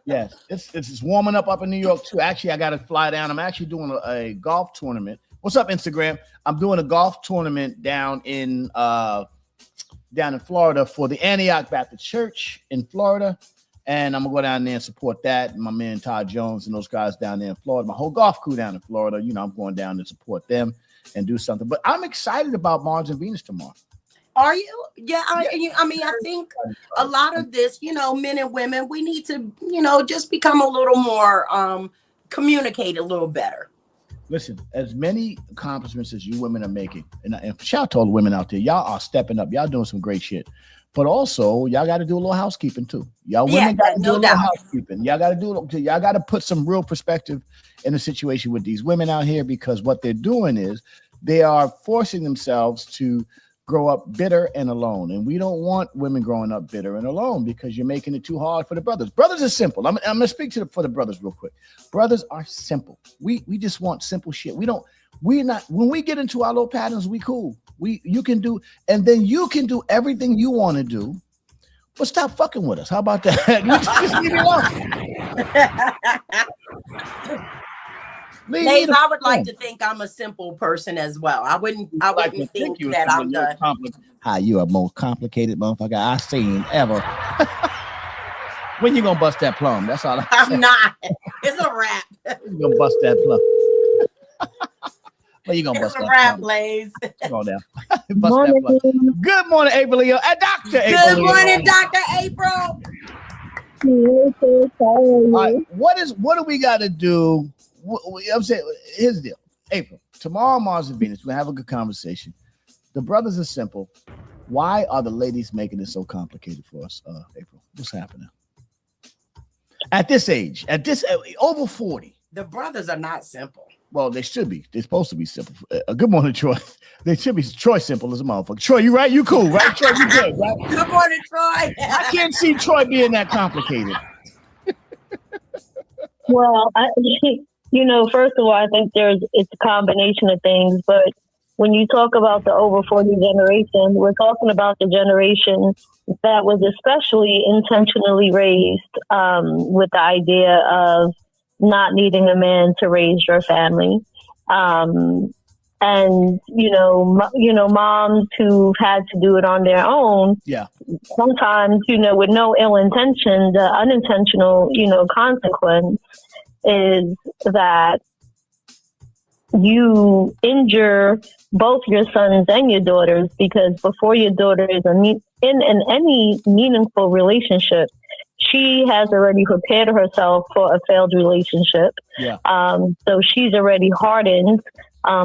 A: Yes, it's warming up in New York too. Actually, I got to fly down. I'm actually doing a golf tournament. What's up, Instagram? I'm doing a golf tournament down in Florida for the Antioch Baptist Church in Florida, and I'm gonna go down there and support that. And my man Todd Jones and those guys down there in Florida, my whole golf crew down in Florida. I'm going down to support them and do something. But I'm excited about Mars and Venus tomorrow.
G: Are you? Yeah. I think a lot of this, men and women, we need to, just become a little more, communicate a little better.
A: Listen, as many accomplishments as you women are making, and shout out to all the women out there, y'all are stepping up. Y'all doing some great shit. But also, y'all got to do a little housekeeping too. Y'all women got to do a little housekeeping. Y'all got to y'all got to put some real perspective in the situation with these women out here, because what they're doing is they are forcing themselves to grow up bitter and alone. And we don't want women growing up bitter and alone, because you're making it too hard for the brothers. Brothers are simple. I'm going to speak for the brothers real quick. Brothers are simple. We just want simple shit. We're not, when we get into our little patterns, we cool. You can do, and then you can do everything you want to do, but stop fucking with us. How about that? Just leave it alone.
G: Dave, I would like to think I'm a simple person as well. I wouldn't think that I'm the.
A: Hi, you are most complicated motherfucker I've seen ever. When you gonna bust that plum? That's all
G: I'm not. It's a wrap.
A: You gonna bust that plum? When you gonna bust that plum? It's a wrap,
G: Blaze.
A: Come on down. Bust that plum. Good morning, April. Dr. April.
G: Good morning, Dr. April.
A: All right, what do we got to do? I'm saying, here's the deal. April, tomorrow, Mars and Venus, we'll have a good conversation. The brothers are simple. Why are the ladies making it so complicated for us, April? What's happening? At this age, over 40.
G: The brothers are not simple.
A: Well, they should be. They're supposed to be simple. Good morning, Troy. They should be. Troy simple as a motherfucker. Troy, you right? You cool, right? Troy, you good, right?
G: Good morning, Troy.
A: I can't see Troy being that complicated.
K: Well, first of all, I think it's a combination of things, but when you talk about the over 40 generation, we're talking about the generation that was especially intentionally raised with the idea of not needing a man to raise your family. And, moms who had to do it on their own.
A: Yeah.
K: Sometimes, with no ill intention, the unintentional, consequence is that you injure both your sons and your daughters, because before your daughter is in any meaningful relationship, she has already prepared herself for a failed relationship.
A: Yeah.
K: So she's already hardened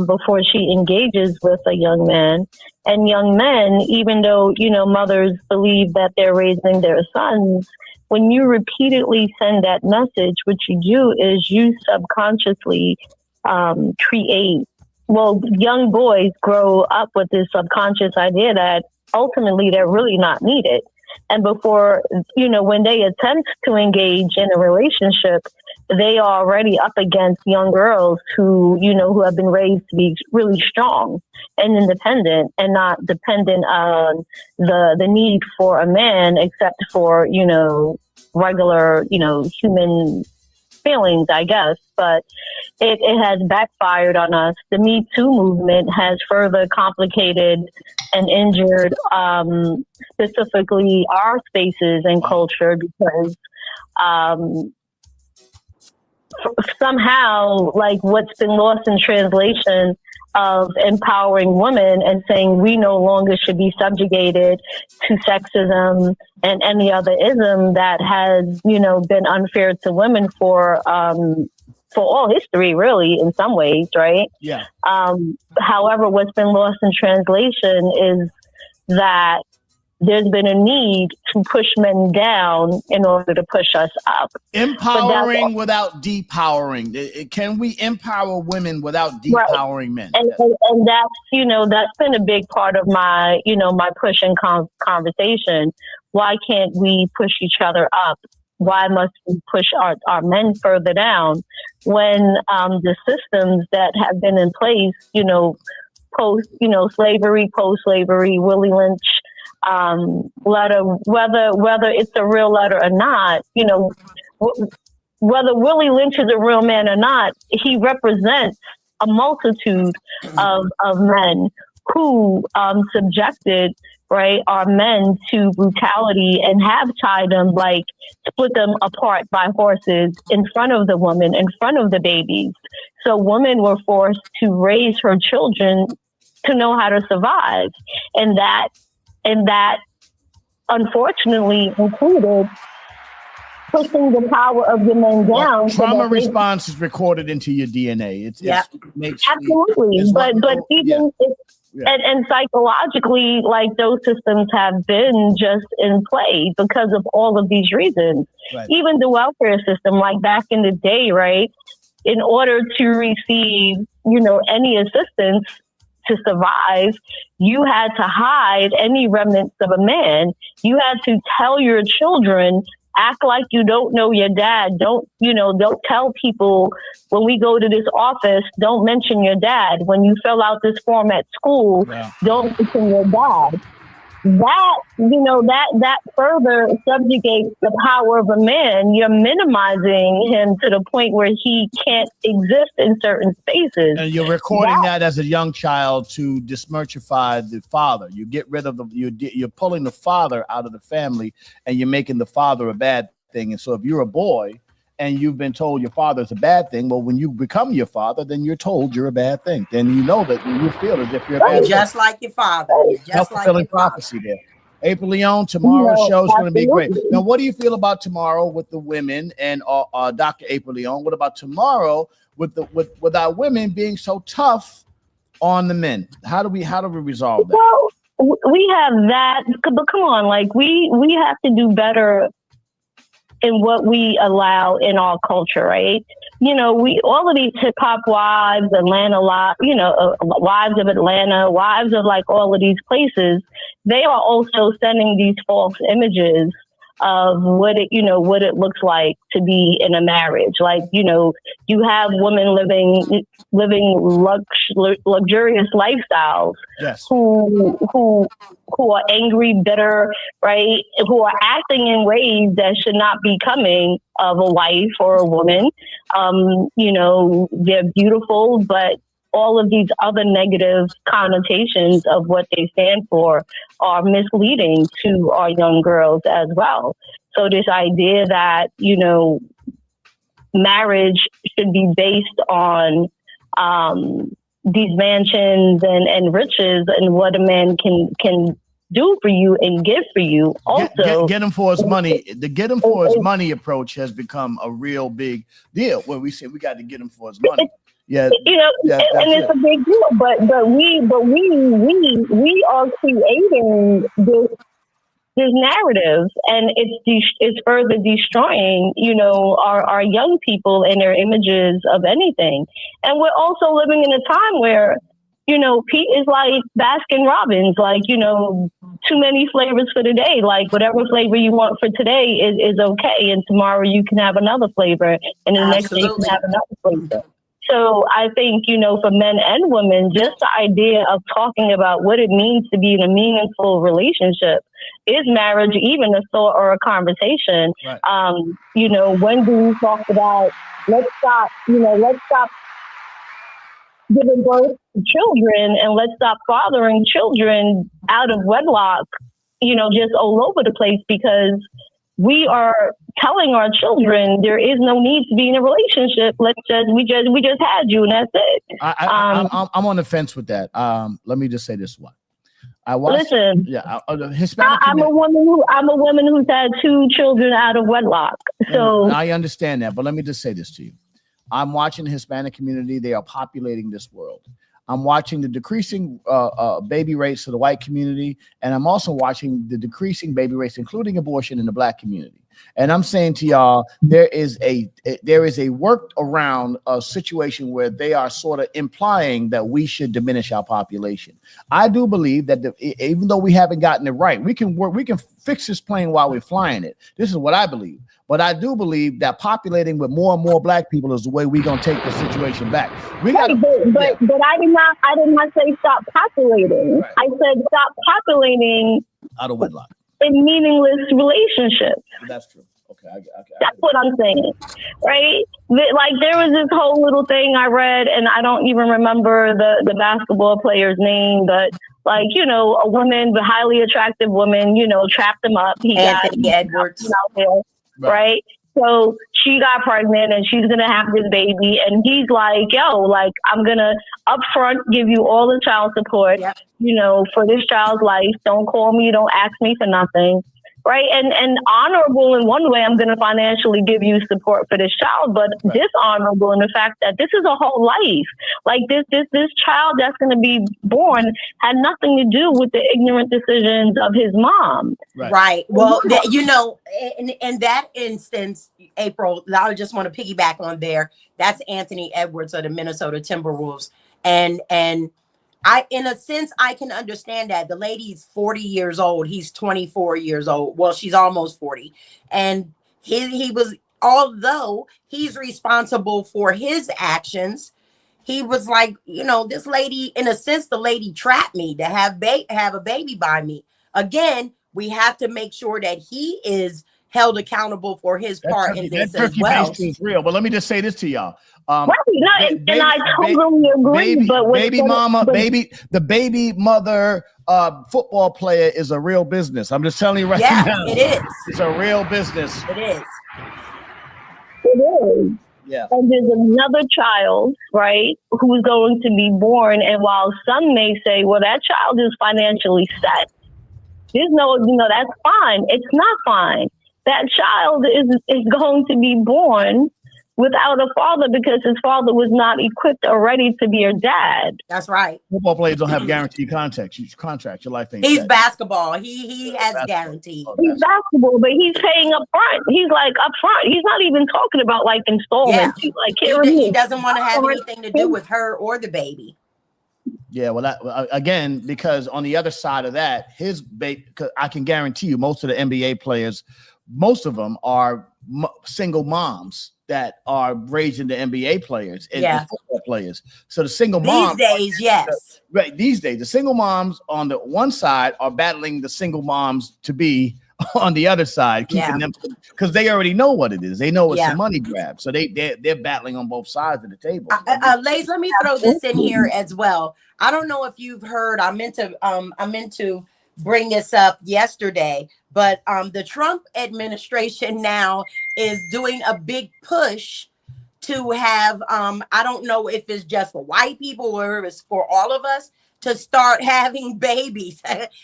K: before she engages with a young man. And young men, even though, mothers believe that they're raising their sons, when you repeatedly send that message, what you do is you subconsciously create. Well, young boys grow up with this subconscious idea that ultimately they're really not needed. And before, when they attempt to engage in a relationship, they are already up against young girls who, who have been raised to be really strong and independent and not dependent on the need for a man, except for, regular, human feelings, I guess. But it has backfired on us. The Me Too movement has further complicated and injured specifically our spaces and culture because somehow, like, what's been lost in translation of empowering women and saying we no longer should be subjugated to sexism and any other ism that has, been unfair to women for all history, really, in some ways, right?
A: Yeah.
K: However, what's been lost in translation is that there's been a need to push men down in order to push us up.
A: Empowering without depowering. Can we empower women without depowering men?
K: And that's, that's been a big part of my, my push and conversation. Why can't we push each other up? Why must we push our men further down when the systems that have been in place, slavery, post-slavery, Willie Lynch, letter, whether it's a real letter or not, whether Willie Lynch is a real man or not, he represents a multitude of men who subjected, right, our men to brutality and have tied them, like split them apart by horses in front of the women, in front of the babies. So women were forced to raise her children to know how to survive. And that unfortunately included pushing the power of the men down.
A: Trauma response is recorded into your DNA.
K: Absolutely. But even and psychologically, like, those systems have been just in play because of all of these reasons. Right. Even the welfare system, like back in the day, right? In order to receive, any assistance to survive, you had to hide any remnants of a man. You had to tell your children, act like you don't know your dad. Don't tell people when we go to this office, don't mention your dad. When you fill out this form at school, don't mention your dad. That further subjugates the power of a man. You're minimizing him to the point where he can't exist in certain spaces.
A: And you're recording that as a young child to dismerchify the father. You get rid of you're pulling the father out of the family, and you're making the father a bad thing. And so if you're a boy and you've been told your father's a bad thing, well, when you become your father, then you're told you're a bad thing. Then you know that you feel as if you're a bad
G: just
A: thing.
G: like your father.
A: Self-fulfilling prophecy there. April Leon, tomorrow's show is going to be great. Now, what do you feel about tomorrow with the women and Dr. April Leon? What about tomorrow with our women being so tough on the men? How do we resolve that?
K: Well, we have that, but come on, like we have to do better in what we allow in our culture, right? All of these hip hop wives, Atlanta, wives of Atlanta, wives of like all of these places, they are also sending these false images of what it looks like to be in a marriage. Like, you have women living luxurious lifestyles,
A: yes,
K: who are angry, bitter, right? Who are acting in ways that should not be coming of a wife or a woman. They're beautiful, but all of these other negative connotations of what they stand for are misleading to our young girls as well. So this idea that, marriage should be based on these mansions and riches and what a man can do for you and give for you. Also,
A: get him for his money. The get him for his money approach has become a real big deal where we say we got to get him for his money. Yeah,
K: and it's a big deal. But we are creating this narrative, and it's further destroying, our young people and their images of anything. And we're also living in a time where you know, Pete is like Baskin Robbins, like, you know, too many flavors for today. Like whatever flavor you want for today is okay. And tomorrow you can have another flavor and the next day you can have another flavor. So I think, you know, for men and women, just the idea of talking about what it means to be in a meaningful relationship. Is marriage even a thought or a conversation? Right. You know, when do we talk about let's stop giving birth to children and let's stop fathering children out of wedlock, you know, just all over the place, because we are telling our children there is no need to be in a relationship. We just had you and that's it.
A: I'm on the fence with that. Let me just say this one. I watched.
K: Listen,
A: Hispanic.
K: I'm a woman who's had 2 children out of wedlock. So
A: I understand that, but let me just say this to you. I'm watching the Hispanic community. They are populating this world. I'm watching the decreasing baby rates of the white community, and I'm also watching the decreasing baby rates, including abortion, in the black community. And I'm saying to y'all, there is a worked around a situation where they are sort of implying that we should diminish our population. I do believe that even though we haven't gotten it right, we can fix this plane while we're flying it. This is what I believe. But I do believe that populating with more and more black people is the way we're gonna take the situation back. But I
K: did not say stop populating. Right. I said stop populating
A: out of wedlock
K: in meaningless relationships.
A: That's true. Okay,
K: that's what I'm saying, right? Like there was this whole little thing I read, and I don't even remember the basketball player's name, but like, you know, a woman, the highly attractive woman, you know, trapped him up. He
G: Anthony Edwards.
K: Out there. Right. So she got pregnant and she's going to have this baby. And he's like, yo, like, I'm going to upfront give you all the child support, you know, for this child's life. Don't call me. Don't ask me for nothing. Right. And honorable in one way, I'm going to financially give you support for this child, but dishonorable in the fact that this is a whole life. Like this child that's going to be born had nothing to do with the ignorant decisions of his mom.
G: Right. Well, you know, in that instance, April, I just want to piggyback on there. That's Anthony Edwards of the Minnesota Timberwolves. And in a sense, I can understand that. The lady's 40 years old. He's 24 years old. Well, she's almost 40. And he was, although he's responsible for his actions, he was like, you know, this lady, in a sense, the lady trapped me to have a baby by me. Again, we have to make sure that he is held accountable for his part in this as well.
A: Is real. But let me just say this to y'all.
K: I totally agree.
A: The baby mother football player is a real business. I'm just telling you right now.
G: It is.
A: It's a real business.
G: It is.
K: It is.
A: Yeah.
K: And there's another child, right, who's going to be born. And while some may say, well, that child is financially set, there's no, you know, that's fine. It's not fine. That child is going to be born without a father because his father was not equipped or ready to be your dad.
G: That's right.
A: Football players don't have guaranteed contracts. Your life ain't
G: He's
A: set.
G: Basketball. He has guaranteed.
K: He's basketball, but he's paying up front. He's like up front. He's not even talking about like installments.
G: Yeah.
K: He's like,
G: he doesn't want to have anything to do with her or the baby.
A: Yeah, well, again, because on the other side of that, his baby, I can guarantee you, most of the NBA players, most of them are single moms that are raising the NBA players and football players. So the single moms
G: these days, yes,
A: right. These days, the single moms on the one side are battling the single moms to be on the other side, keeping them because they already know what it is. They know it's a money grab, so they're battling on both sides of the table.
G: Lays, let me throw this in here as well. I don't know if you've heard. I meant to bring this up yesterday, but the Trump administration now is doing a big push to have, I don't know if it's just for white people or if it's for all of us, to start having babies,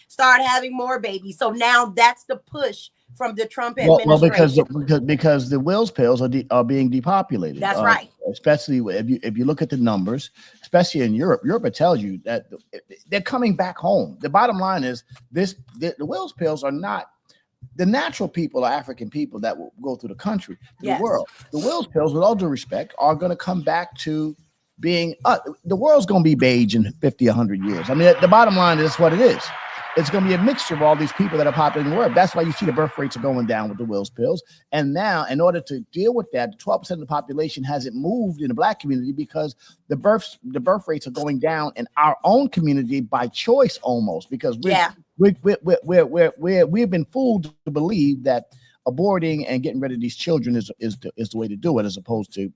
G: start having more babies. So now that's the push from the Trump administration.
A: Well, because the Wills pills are being depopulated.
G: That's right.
A: Especially if you look at the numbers, especially in Europe. Europe tells you that they're coming back home. The bottom line is the Wills pills are not the natural people are African people that will go through the country, the world. The Wills pills, with all due respect, are going to come back to being the world's going to be beige in 50, 100 years. I mean, the bottom line is what it is. It's going to be a mixture of all these people that are populating the world. That's why you see the birth rates are going down with the Wills pills. And now, in order to deal with that, 12% of the population hasn't moved in the Black community because the birth rates are going down in our own community by choice almost, because we've been fooled to believe that aborting and getting rid of these children is the way to do it, as opposed to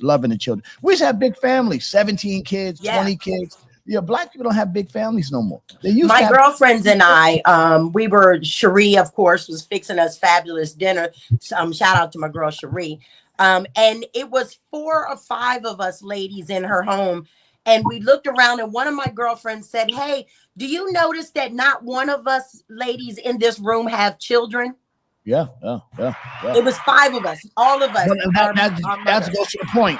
A: loving the children. We used to have big families, 17 kids, 20 kids. Black people don't have big families no more. They used
G: My
A: to have
G: girlfriends and I, Cherie, of course, was fixing us fabulous dinner. Shout out to my girl Cherie. And it was 4 or 5 of us ladies in her home. And we looked around and one of my girlfriends said, "Hey, do you notice that not one of us ladies in this room have children?"
A: Yeah.
G: It was 5 of us, all of us.
A: That goes to the point.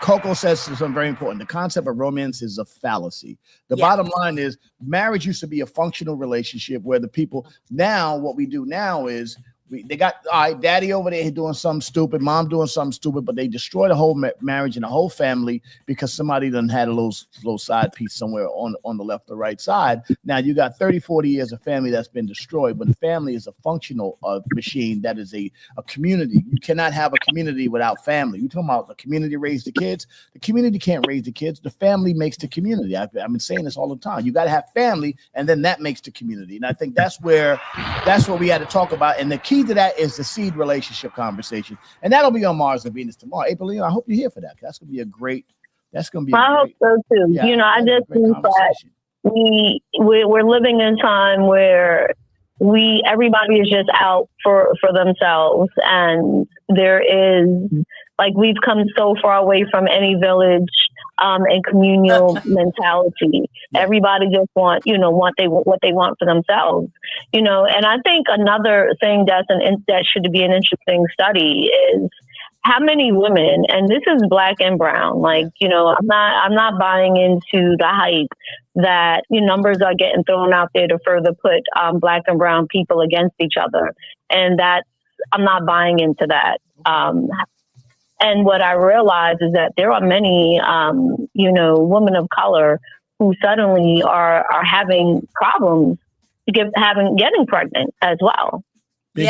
A: Coco says something very important. The concept of romance is a fallacy. The bottom line is marriage used to be a functional relationship where the people, now what we do now is they got, all right, daddy over there doing something stupid, mom doing something stupid, but they destroy the whole marriage and the whole family because somebody done had a little side piece somewhere on the left or right side. Now you got 30, 40 years of family that's been destroyed, but the family is a functional machine that is a community. You cannot have a community without family. You're talking about the community raise the kids. The community can't raise the kids. The family makes the community. I've been saying this all the time. You got to have family, and then that makes the community. And I think that's what we had to talk about. And the key to that is the seed relationship conversation, and that'll be on Mars and Venus tomorrow. April Leon, I hope you're here for that. That's gonna be a great. I
K: hope so too.
A: Yeah,
K: I just think that we're living in a time where everybody is just out for themselves, and there is we've come so far away from any village and communal mentality. Everybody just want what they want for themselves, and I think another thing that should be an interesting study is how many women, and this is Black and brown, I'm not buying into the hype that numbers are getting thrown out there to further put Black and brown people against each other, and I'm not buying into that. And what I realize is that there are many, women of color who suddenly are having problems getting pregnant as well.
A: Big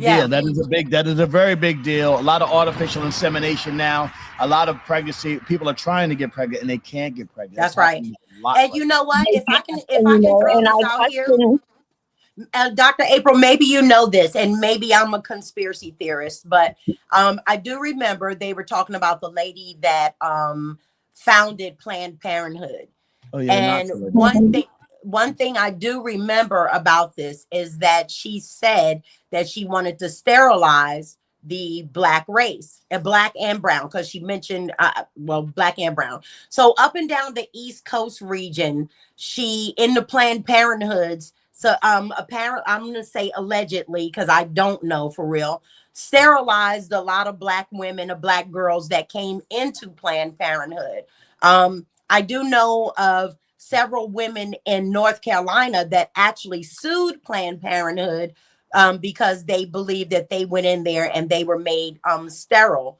A: deal. That is a very big deal. A lot of artificial insemination now. A lot of pregnancy. People are trying to get pregnant and they can't get pregnant.
G: That's right. And you know what? If I can throw this out here. Dr. April, maybe you know this, and maybe I'm a conspiracy theorist, but I do remember they were talking about the lady that founded Planned Parenthood. Oh, yeah, and one thing I do remember about this is that she said that she wanted to sterilize the Black race, Black and brown, because she mentioned Black and brown. So up and down the East Coast region, she in the Planned Parenthoods. So apparently, I'm going to say allegedly, because I don't know for real, sterilized a lot of Black women or Black girls that came into Planned Parenthood. I do know of several women in North Carolina that actually sued Planned Parenthood because they believed that they went in there and they were made sterile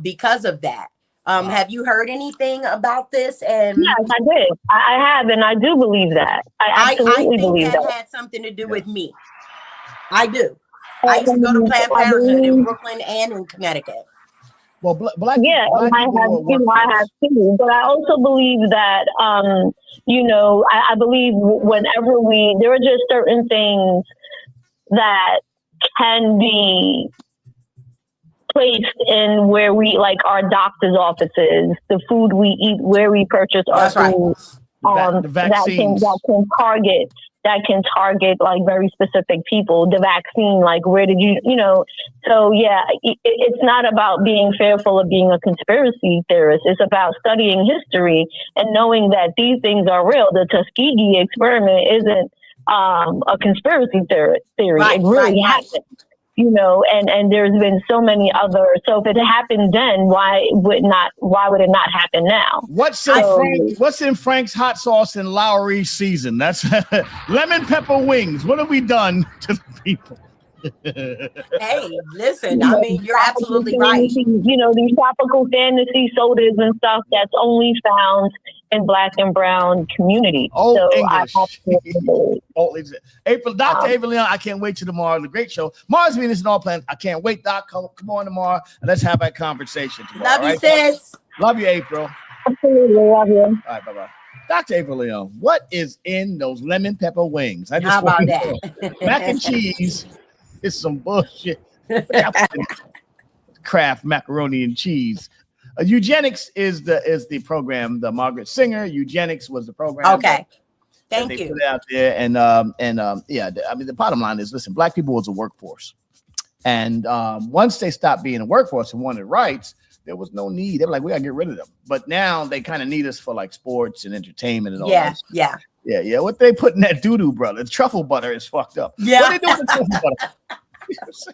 G: because of that. Wow. Have you heard anything about this? And
K: yes, I did. I have, and I do believe that. I absolutely believe that
G: had something to do with me. I do. I used to go to Planned Parenthood in Brooklyn and in Connecticut.
A: Well, Black
K: I have too. But I also believe that, I believe whenever there are just certain things that can be placed in where we our doctor's offices, the food we eat, where we purchase our food,
A: the vaccines
K: that can target very specific people. The vaccine, where did you so yeah, it's not about being fearful of being a conspiracy theorist. It's about studying history and knowing that these things are real. The Tuskegee experiment isn't a conspiracy theory. It really happened. And there's been so many other. So if it happened then, why would it not happen now?
A: What's in Frank's hot sauce in Lowry's season? That's lemon pepper wings. What have we done to the people?
G: Hey, listen, I mean, you're absolutely right.
K: You know, these tropical fantasy sodas and stuff that's only found in Black and brown communities.
A: Oh,
K: so
A: English. April, Dr.
K: Um,
A: Ava Leon, I can't wait till tomorrow. The great show. Mars, Venus, and all planets. I can't wait, Doc. Come on tomorrow and let's have that conversation tomorrow.
G: Love you, sis.
A: Love you, April.
K: Absolutely, love you.
A: All right, bye-bye. Dr. Ava Leon, what is in those lemon pepper wings? I just
G: How about
A: want
G: that?
A: Mac and cheese is some bullshit. Kraft macaroni and cheese. Eugenics is the program. The Margaret Singer Eugenics was the program.
G: Okay, thank
A: they
G: you.
A: put it out there, and yeah. I mean, the bottom line is, listen, Black people was a workforce, and once they stopped being a workforce and wanted rights, there was no need. They were like, we gotta get rid of them. But now they kind of need us for like sports and entertainment and all that.
G: Yeah.
A: What they put in that doo-doo, brother? The truffle butter is fucked up.
G: Yeah.
A: What they do with the truffle butter?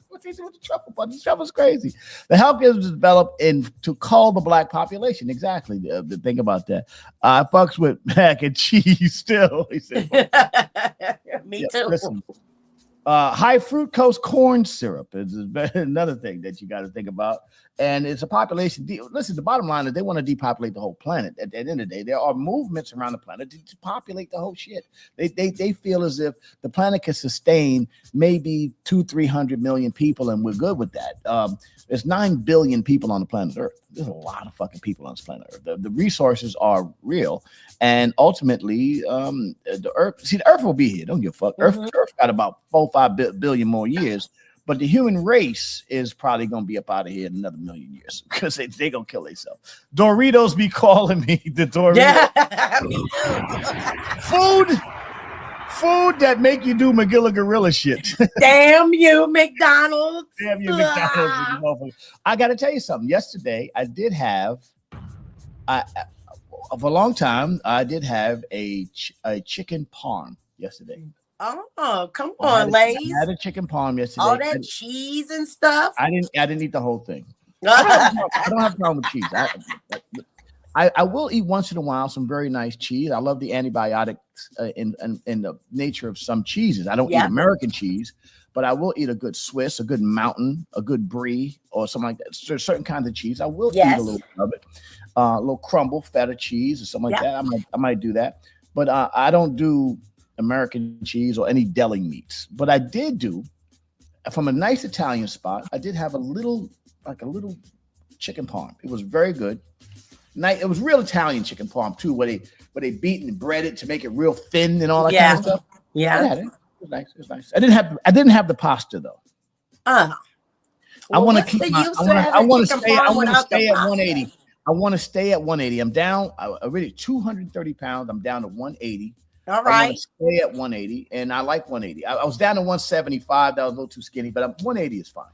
A: What they do with the truffle butter? The truffle's crazy. The healthcare was developed to call the Black population. Exactly. The thing about that. I fucks with mac and cheese still. He said,
G: Me too.
A: Listen, high fructose corn syrup is another thing that you got to think about. And it's a population. Listen, the bottom line is they want to depopulate the whole planet. At the end of the day, there are movements around the planet to populate the whole shit. They feel as if the planet can sustain maybe 200-300 million people, and we're good with that. There's 9 billion people on the planet Earth. There's a lot of fucking people on this planet Earth. The resources are real, and ultimately, the Earth. See, the Earth will be here. Don't give a fuck.
G: Mm-hmm.
A: Earth got about 4-5 billion more years. But the human race is probably going to be up out of here in another million years because they going to kill themselves. Doritos be calling me. The Doritos.
G: Yeah, me too.
A: Food that make you do Magilla Gorilla shit.
G: Damn you, McDonald's.
A: Damn you, McDonald's. I got to tell you something. Yesterday, I did have, for a long time, I did have a chicken parm yesterday.
G: Oh, come on, Lays.
A: I had a chicken parm yesterday.
G: All that cheese and stuff.
A: I didn't eat the whole thing. I don't have a problem with cheese. I will eat once in a while some very nice cheese. I love the antibiotics in the nature of some cheeses. I don't eat American cheese, but I will eat a good Swiss, a good Mountain, a good Brie, or something like that. There's certain kinds of cheese. I will eat a little of it. A little crumble feta cheese or something like that. I might do that, but I don't do American cheese or any deli meats. But I did do, from a nice Italian spot, I did have a little chicken parm. It was very good. It was real Italian chicken parm too, where they beat and bread it to make it real thin and all that kind of stuff.
G: Yeah.
A: It was nice. It was nice. I didn't have the pasta though.
G: Well,
A: I want to keep I want to stay at 180. I want to stay at 180. I'm down. I already 230 pounds. I'm down to 180.
G: All right.
A: I want to stay at 180, and I like 180. I was down to 175. That was a little too skinny, but 180 is fine.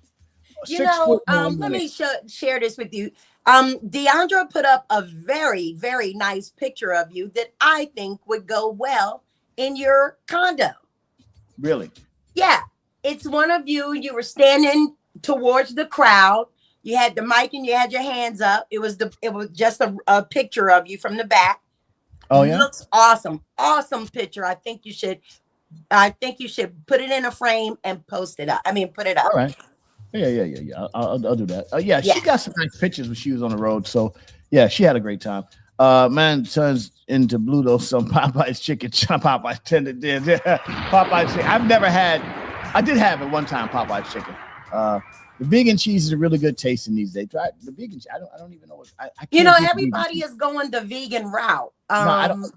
G: Let me share this with you. Deandra put up a very, very nice picture of you that I think would go well in your condo.
A: Really?
G: Yeah. It's one of you. You were standing towards the crowd. You had the mic and you had your hands up. It was just a picture of you from the back.
A: Oh yeah.
G: It looks awesome. Awesome picture. I think you should put it in a frame and post it up. Put it up.
A: All right. Yeah. I'll do that. She got some nice pictures when she was on the road. So yeah, she had a great time. Man turns into Bluto some Popeye's chicken. Popeye's tender did. Popeye's chicken. I did have it one time, Popeye's chicken. The vegan cheese is a really good taste in these days. Try the vegan. I don't even know what I can't
G: everybody is going the vegan route.
A: No, I don't.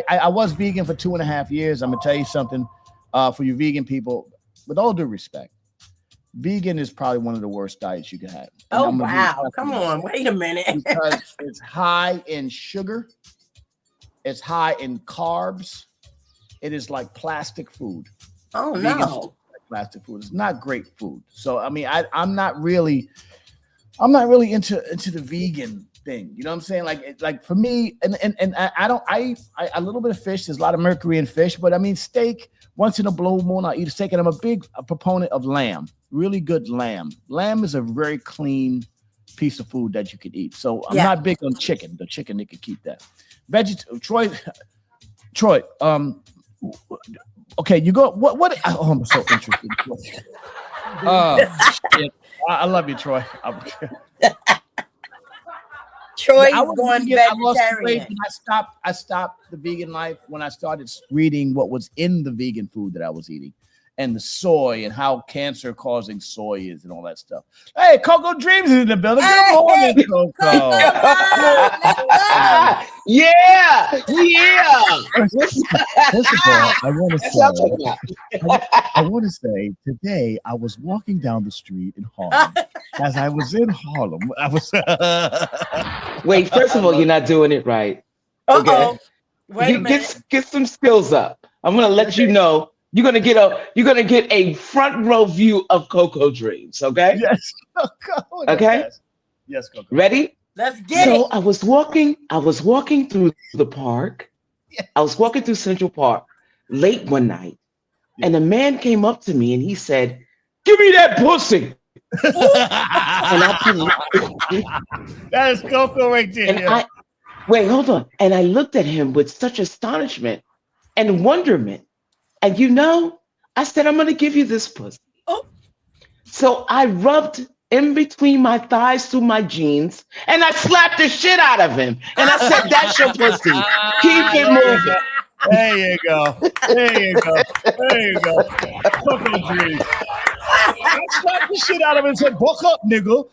A: I was vegan for 2.5 years. I'm gonna tell you something. For you vegan people, with all due respect, vegan is probably one of the worst diets you can have.
G: Oh wow! Come on, wait a minute.
A: Because it's high in sugar, it's high in carbs. It is like plastic food.
G: Oh
A: vegan
G: no!
A: Plastic food. It's not great food. So I'm not really into the vegan thing. You know what I'm saying? Like for me, and I a little bit of fish. There's a lot of mercury in fish, but steak. Once in a blue moon, I eat a steak, and I'm a big proponent of lamb. Really good lamb. Lamb is a very clean piece of food that you could eat. So I'm not big on chicken. The chicken, they could keep that. Troy. Okay, you go. What? Oh, I'm so interested. Shit. I love you, Troy.
G: Troy
A: I
G: is
A: was
G: going
A: vegan. I lost weight
G: vegetarian.
A: and I stopped the vegan life when I started reading what was in the vegan food that I was eating, and the soy and how cancer causing soy is and all that stuff. Hey, Coco Dreams is in the building. Good morning, Coco.
L: Yeah.
A: First of all, I want to say today I was walking down the street in Harlem. As I was in Harlem, I was.
L: Wait, first of all, you're not doing it right. Okay.
G: Wait a minute.
L: Get some skills up. I'm gonna let you know. You're gonna get a front row view of Coco Dreams. Okay.
A: Yes. Coco.
L: Okay.
A: Yes, Coco.
L: Ready?
G: Let's get it.
L: So I was walking through the park. I was walking through Central Park late one night, and a man came up to me and he said, "Give me that pussy."
A: That is Coco right there.
L: And wait, hold on. And I looked at him with such astonishment and wonderment. And I said, I'm going to give you this pussy.
G: Oh.
L: So I rubbed in between my thighs through my jeans and I slapped the shit out of him. And I said, that's your pussy. Keep it moving.
A: There you go. Coco Dreams. I slapped the shit out of him and said, "Buck up, nigga."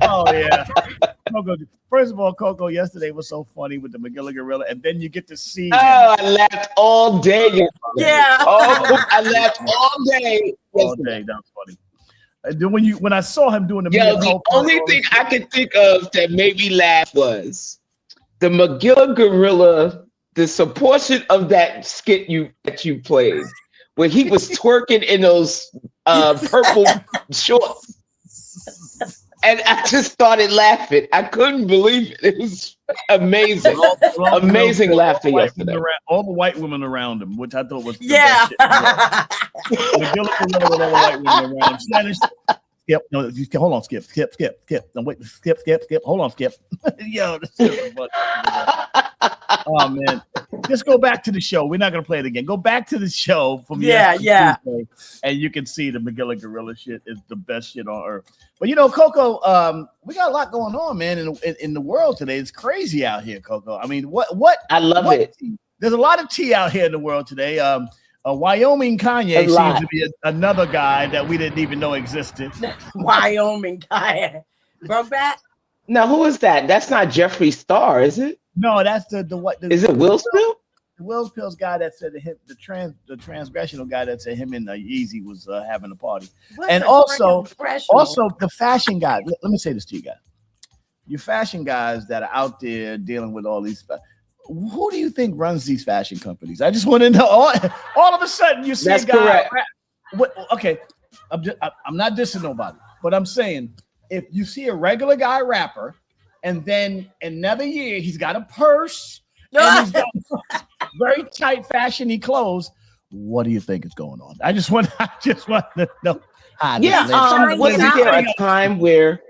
A: Oh yeah. Coco. First of all, Coco, yesterday was so funny with the Magilla Gorilla, and then you get to see him.
L: Oh, I laughed all day.
G: Yeah.
L: Oh, I laughed all day.
A: All day. That was funny. And then when I saw him doing
L: the only thing I could think of that made me laugh was the Magilla Gorilla. There's a portion of that skit that you played where he was twerking in those purple shorts. And I just started laughing. I couldn't believe it. It was amazing. Amazing laughter yesterday.
A: All the white women around him, which I thought was the
G: yeah.
A: best shit. Magilla Gorilla with all the white women around him. Spanish. Skip. No, hold on. Skip. No, wait. Skip. Hold on. Skip. Yo, this is funny. Oh man, just go back to the show. We're not gonna play it again. Go back to the show from Tuesday, and you can see the Magilla Gorilla shit is the best shit on earth. But Coco, we got a lot going on, man, in the world today. It's crazy out here, Coco. I mean, what?
L: I love it.
A: There's a lot of tea out here in the world today. Wyoming Kanye seems to be another guy that we didn't even know existed.
G: Wyoming Kanye. Brokeback?
L: Now, who is that? That's not Jeffree Star, is it?
A: No, that's the
L: is it Will Spill?
A: The Will Spill's guy that said the transgressional guy that said him and Yeezy was having a party. And also the fashion guy. Let me say this to you guys. You fashion guys that are out there dealing with all these. Who do you think runs these fashion companies? I just want to know. All of a sudden, you see a guy. Okay, I'm not dissing nobody, but I'm saying if you see a regular guy rapper, and then another year he's got a purse and he's got very tight fashiony clothes, what do you think is going on? I just want to know.
L: Wasn't there a time where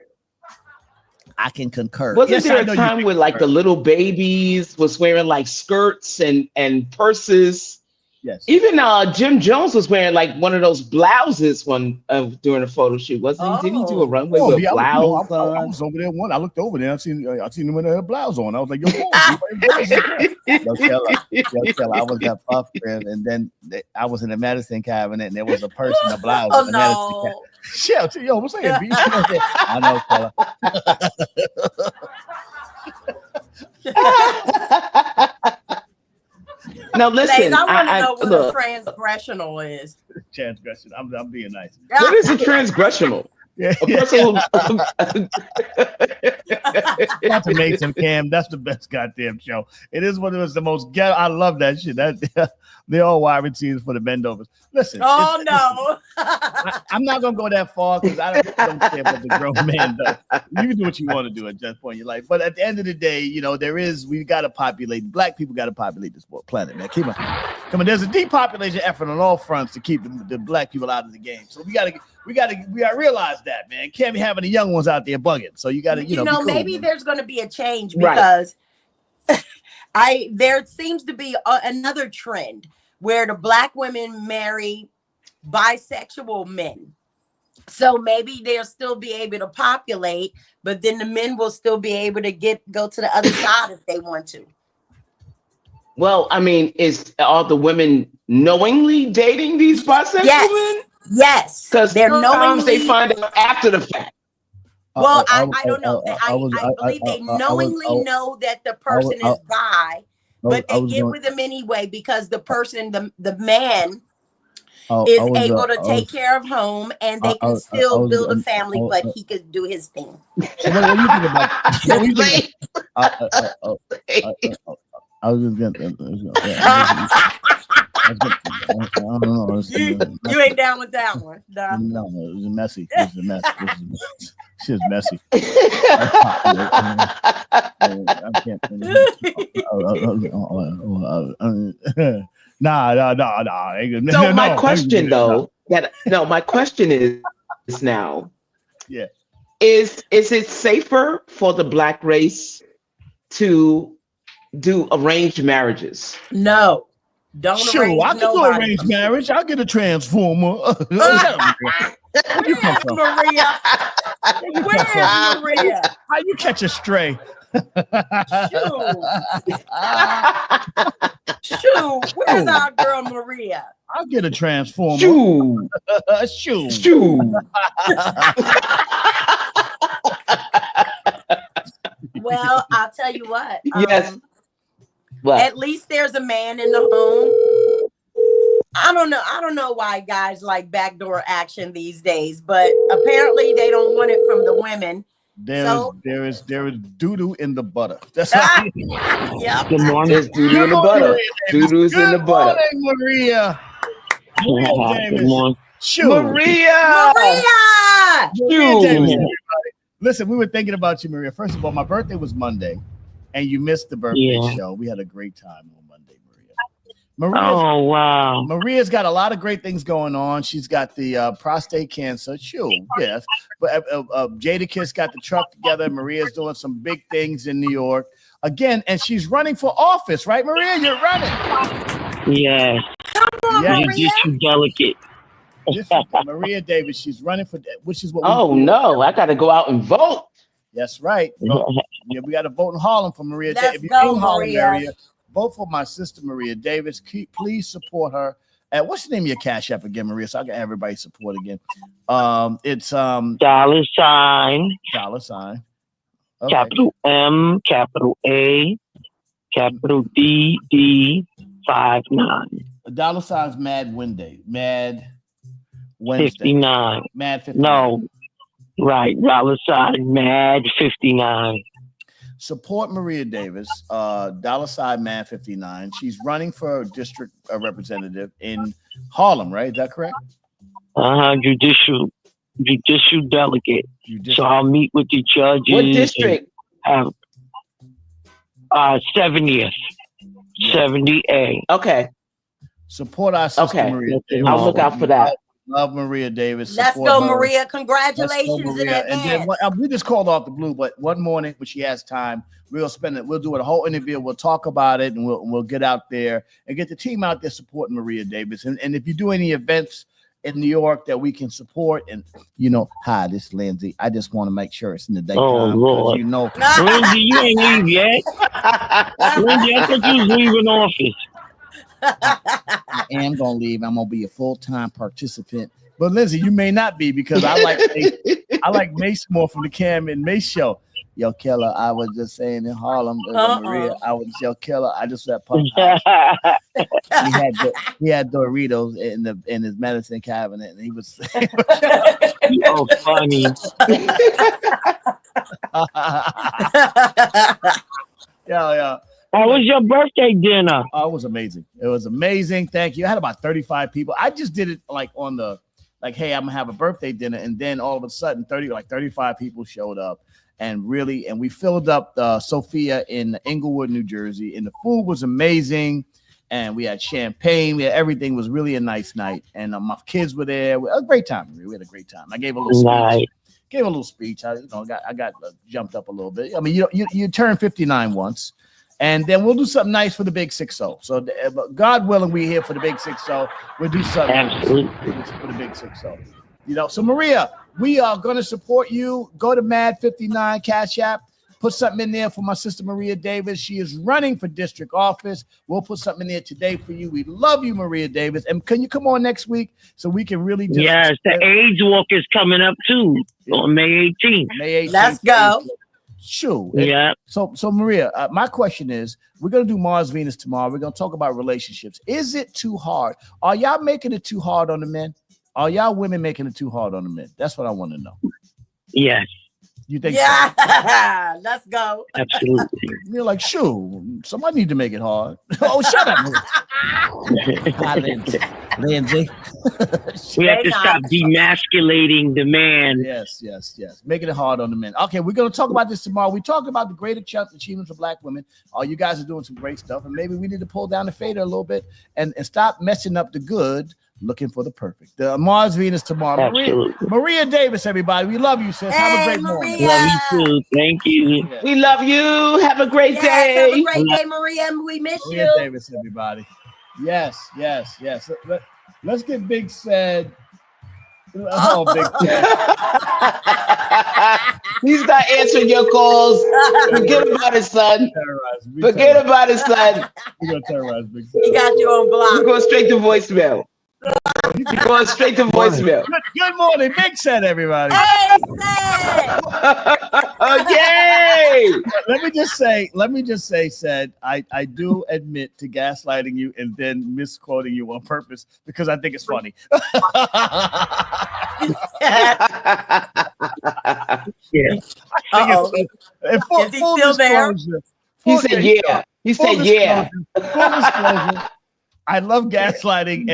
A: I can concur?
L: Wasn't there a time where like the little babies was wearing like skirts and purses?
A: Yes.
L: Even Jim Jones was wearing like one of those blouses during a photo shoot. Wasn't he? Didn't he do a runway with a blouse on?
A: I was over there. I looked over there. I seen him with a blouse on. I was like, yo, I was that puff, and then I was in the medicine cabinet, and there was a person in a blouse.
G: Oh no!
A: Shit, yo, what's that? I know, fella.
L: Now listen,
G: I want to know what a transgressional is.
A: Transgression. I'm being nice.
L: What is a transgressional?
A: Yeah. That's amazing, Cam. That's the best goddamn show. It is one of the most ghetto. I love that shit. They're all wide receivers for the bendovers. Listen.
G: No.
A: I'm not gonna go that far because I don't care what the grown man does. You can do what you want to do at that point in your life. But at the end of the day, we gotta populate. Black people gotta populate this planet, man. Come on. There's a depopulation effort on all fronts to keep the black people out of the game. So we gotta realize that, man. Can't be having the young ones out there bugging. So you gotta, cool,
G: maybe
A: man.
G: There's gonna be a change because there seems to be another trend where the black women marry bisexual men. So maybe they'll still be able to populate, but then the men will still be able to go to the other side if they want to.
L: Well, I mean, are the women knowingly dating these bisexual men?
G: Yes.
L: Because
G: they're
L: sometimes
G: knowingly.
L: They find out after the fact.
G: Well, I don't know. I believe they knowingly know that the person is bi, but they get with them anyway because the person, the man, is able to take care of home, and they can still build a family, but he could do his thing.
A: So what do you think about? What do you think? I was just getting. I don't know.
G: You ain't down with that one. No,
A: it was messy. It was a mess. Shit's messy. I can't. Nah.
L: So my question, though, my question is now.
A: Yeah.
L: Is it safer for the black race to do arranged marriages?
G: No. Don't
A: sure, I can do arranged marriage. I'll get a transformer. Where you come from?
G: Maria? Where is Maria?
A: How you catch a stray?
G: Shoo. Where's our girl Maria?
A: I'll get a transformer.
L: Shoo.
G: Well, I'll tell you what.
L: Yes. What?
G: At least there's a man in the home. I don't know why guys like backdoor action these days, but apparently they don't want it from the women.
A: There is doo-doo in the butter. That's right.
G: Yep.
L: Good morning. There's doo-doo in the butter. Doo-doo's in the butter.
A: Good morning, Maria.
L: Good morning.
A: Maria.
L: Maria.
A: Listen, we were thinking about you, Maria. First of all, my birthday was Monday, and you missed the birthday show. We had a great time on Monday, Maria.
M: Oh, wow.
A: Maria's got a lot of great things going on. She's got the prostate cancer. Sure, yes. But Jadakiss got the truck together. Maria's doing some big things in New York. Again, and she's running for office, right, Maria? You're running.
M: Yes.
G: Come on,
A: Yes.
G: Maria.
M: You delicate.
A: Maria Davis, she's running for, which is what
L: no, I got to go out and vote.
A: That's right. Yeah, we got to vote in Harlem for Maria Davis. If
G: Let's
A: you're
G: go,
A: in Harlem
G: Maria.
A: area, vote for my sister Maria Davis. Please support her. What's the name of your Cash App again, Maria? So I can everybody support again. It's
M: $.
A: Okay.
M: Capital M, capital A, capital D, 59.
A: $. Mad Wednesday. Mad Wednesday.
M: 59.
A: Mad 59.
M: No. Right. $. Mad 59.
A: Support Maria Davis, $. 59. She's running for district representative in Harlem, right? Is that correct?
M: Judicial delegate. So I'll meet with the judges.
L: What district?
M: 70th. 70A.
L: Okay.
A: Support our sister Maria Davis.
L: I'll look out for that.
A: Love Maria Davis.
G: Let's
A: Support
G: go,
A: her.
G: Maria. Congratulations in
A: Maria.
G: advance.
A: And then we just called off the blue, but one morning when she has time, we'll spend it. We'll do a whole interview. We'll talk about it, and we'll get out there and get the team out there supporting Maria Davis. And if you do any events in New York that we can support, and hi, this is Lindsay. I just want to make sure it's in the daytime.
M: Oh, Lord. Lindsay, you ain't leave yet. Lindsay, I thought you was leaving office.
A: I am gonna leave. I'm gonna be a full-time participant. But Lindsay, you may not be, because I like Mace more from the Cam and Mace show. Yo, Keller, I was just saying in Harlem, Maria, I was Keller. I just at Pump House. he had Doritos in his medicine cabinet, and he was.
M: Oh, funny.
A: Yeah.
M: How was your birthday dinner?
A: Oh, it was amazing. It was amazing. Thank you. I had about 35 people. I just did it hey, I'm gonna have a birthday dinner, and then all of a sudden 35 people showed up, and we filled up Sophia in Inglewood, New Jersey, and the food was amazing, and we had champagne. Everything was really a nice night, and my kids were there. We had a great time. We had a great time. I gave a little speech. I got jumped up a little bit. I mean, you turn 59 once. And then we'll do something nice for the big 6-0. So God willing, we're here for the big 6-0. We'll do something nice for the big 6-0. You know, so Maria, we are going to support you. Go to Mad 59 Cash App. Put something in there for my sister Maria Davis. She is running for district office. We'll put something in there today for you. We love you, Maria Davis. And can you come on next week so we can really just...
M: Yes, the AIDS Walk is coming up too on May 18th.
A: May 18th.
G: Let's go.
A: Sure.
M: Yeah.
A: So Maria, my question is, we're going to do Mars Venus tomorrow. We're going to talk about relationships. Is it too hard? Are y'all making it too hard on the men? Are y'all women making it too hard on the men? That's what I want to know.
M: Yes.
A: You think?
G: Yeah. So? Let's go.
M: Absolutely.
A: You're like, shoo, somebody need to make it hard. Oh, shut up. Lindsay.
M: We have to stop demasculating the man.
A: Yes. Making it hard on the men. Okay, we're going to talk about this tomorrow. We talked about the great achievements of Black women. You guys are doing some great stuff, and maybe we need to pull down the fader a little bit and stop messing up the good, looking for the perfect. The Mars Venus tomorrow. Maria Davis, everybody. We love you, sis. Have a great morning.
M: Love you too. Thank you.
A: Yeah.
L: We love you. Have a great day.
G: Have a great day, Maria. We miss
A: Maria
G: you.
A: Davis, everybody. Yes. Let's get Big Said. Oh, Big Said.
L: He's not answering your calls. Forget about his son. Forget about his son.
A: We're going to terrorize Big Said.
G: He got you on block.
L: You're going straight to voicemail. You're going straight to voicemail.
A: Good morning, Big Said, everybody.
G: Hey, Said.
L: Yay!
A: Let me just say, Said, I do admit to gaslighting you and then misquoting you on purpose because I think it's funny.
G: Uh-oh. Is he still there?
L: He said, yeah. He said, yeah.
A: Full disclosure, I love gaslighting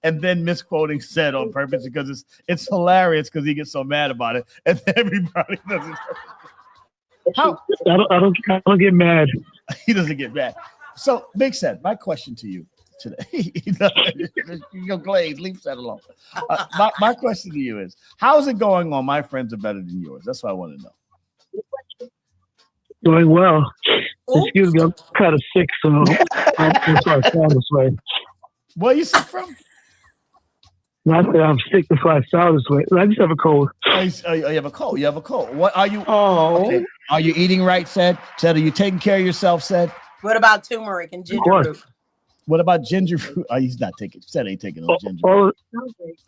A: and then misquoting Said on purpose because it's hilarious because he gets so mad about it and everybody doesn't.
M: I don't get mad.
A: He doesn't get mad. So, Big Said, my question to you today, your glaze, leave that alone. My question to you is, how's it going on? My friends are better than yours. That's what I want to know.
M: Doing well. Excuse me, I'm kind of sick, so I'm sorry I sound this way.
A: Where are you sick from?
M: I said I'm sick before I sound this way. I just have a cold.
A: Oh, you have a cold. You have a cold. What are you?
L: Oh,
A: okay. Are you eating right? Said, are you taking care of yourself? Said.
G: What about turmeric and ginger root?
A: What about ginger root? Oh, he's not taking. Said ain't taking no ginger root.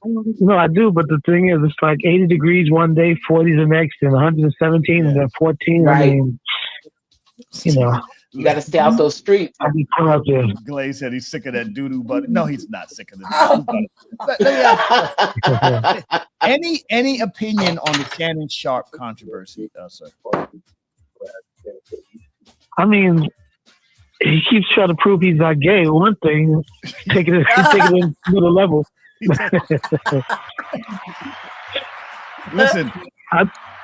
M: No, I do, but the thing is, it's like 80 degrees one day, 40 the next, and 117, and then 14.
L: Right.
M: I mean, you know.
L: You got to stay out those streets.
M: I'll be out there.
A: Glaze said he's sick of that doo-doo butter. No, he's not sick of the doo-doo butter. Any opinion on the Shannon Sharp controversy, sir?
M: I mean, he keeps trying to prove he's not gay. One thing, taking it to the level.
A: Listen,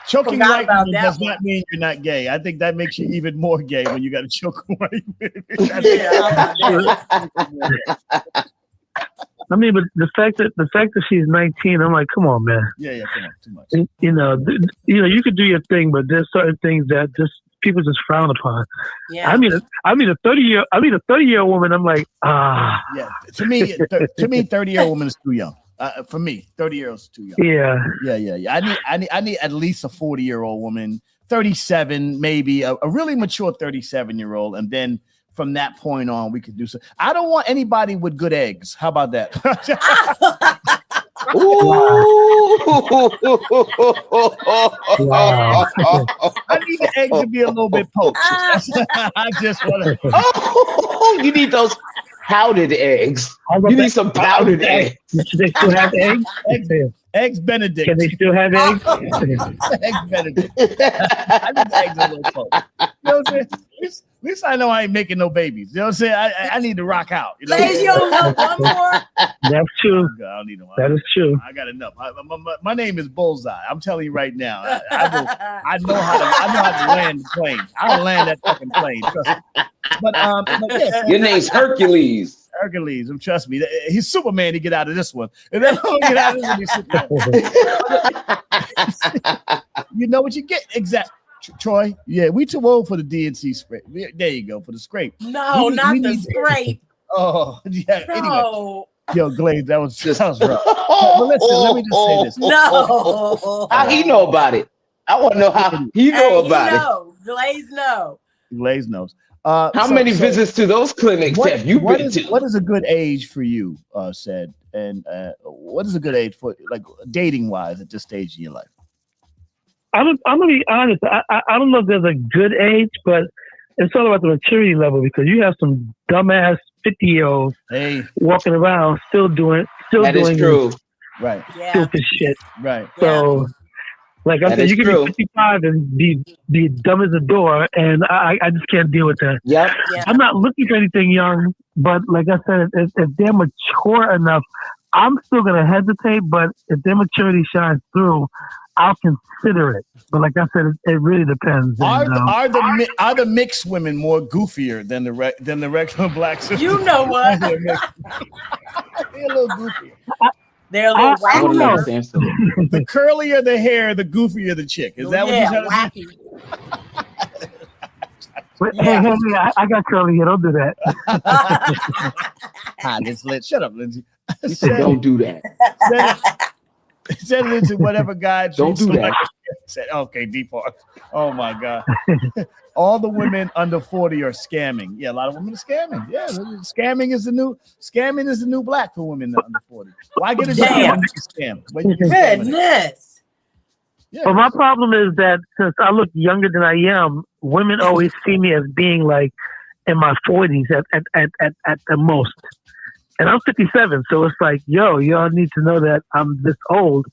A: choking right does not mean you're not gay. I think that makes you even more gay when you got to choke right.
M: I mean, but the fact that she's 19, I'm like, come on, man.
A: Yeah, come on, too much.
M: You know, you could do your thing, but there's certain things that people just frown upon. Yeah. I mean a 30-year-old woman. I'm like,
A: Yeah, to me, 30-year-old woman is too young. For me, 30-year-olds too young.
M: Yeah.
A: I need at least a 40-year-old woman, 37, maybe a really mature 37-year-old, and then from that point on, we could do so. I don't want anybody with good eggs. How about that? I need the eggs to be a little bit poached. I just want to.
L: Oh, you need those powdered eggs. You need some powdered eggs.
M: They still have eggs?
A: Eggs Benedict.
M: Can they still have eggs?
A: Eggs Benedict. I need eggs a little poached. You know what I'm saying? At least I know I ain't making no babies. You know what I'm saying? I need to rock out. You know?
G: You don't know one more?
M: That's true.
A: I don't need no.
M: That is true.
A: I got enough. My name is Bullseye. I'm telling you right now. I know how to land the plane. I'll land that fucking plane. Trust me. But yes,
L: your name's Hercules.
A: Hercules, trust me, he's Superman. He get out of this one, and then get out of this one. You know what you get exactly. Troy, yeah, we too old for the DNC scrape. There you go, for the scrape.
G: No, not the scrape.
A: Oh, yeah.
G: No.
A: Anyway. Yo, Glaze, that was rough. But listen, let me just say this.
G: No.
L: How he know about it? I want to know how he know about it.
G: Glaze know.
A: Glaze knows.
L: How many visits to those clinics have you been to?
A: What is a good age for you, said? And what is a good age for, like, dating wise at this stage in your life?
M: I'm gonna be honest. I don't know if there's a good age, but it's all about the maturity level, because you have some dumbass 50-year-olds walking around still doing
L: that is true.
A: Right.
M: Stupid shit.
A: Right.
M: So, like I said, you can be 55 and be dumb as a door, and I just can't deal with that.
L: Yep.
M: I'm not looking for anything young, but like I said, if they're mature enough, I'm still gonna hesitate. But if their maturity shines through, I'll consider it. But like I said, it really depends.
A: Are the mixed women more goofier than the regular blacks?
G: You know what?
A: They're a little goofier.
G: They're a little wacky.
A: The curlier the hair, the goofier the chick. Is that what you're trying to say?
M: Hey, I got curly hair. Don't do that.
A: Shut up, Lindsay.
L: You said don't do that.
A: Send it into whatever guide.
L: Don't do that.
A: Said, okay, depart. Oh my God. All the women under 40 are scamming. Yeah, a lot of women are scamming. Yeah, scamming is the new black for women under 40. Why get a scam?
G: Goodness.
A: Yeah.
M: Well, my problem is that since I look younger than I am, women always see me as being like in my 40s at the most. And I'm 57, so it's like, yo, y'all need to know that I'm this old.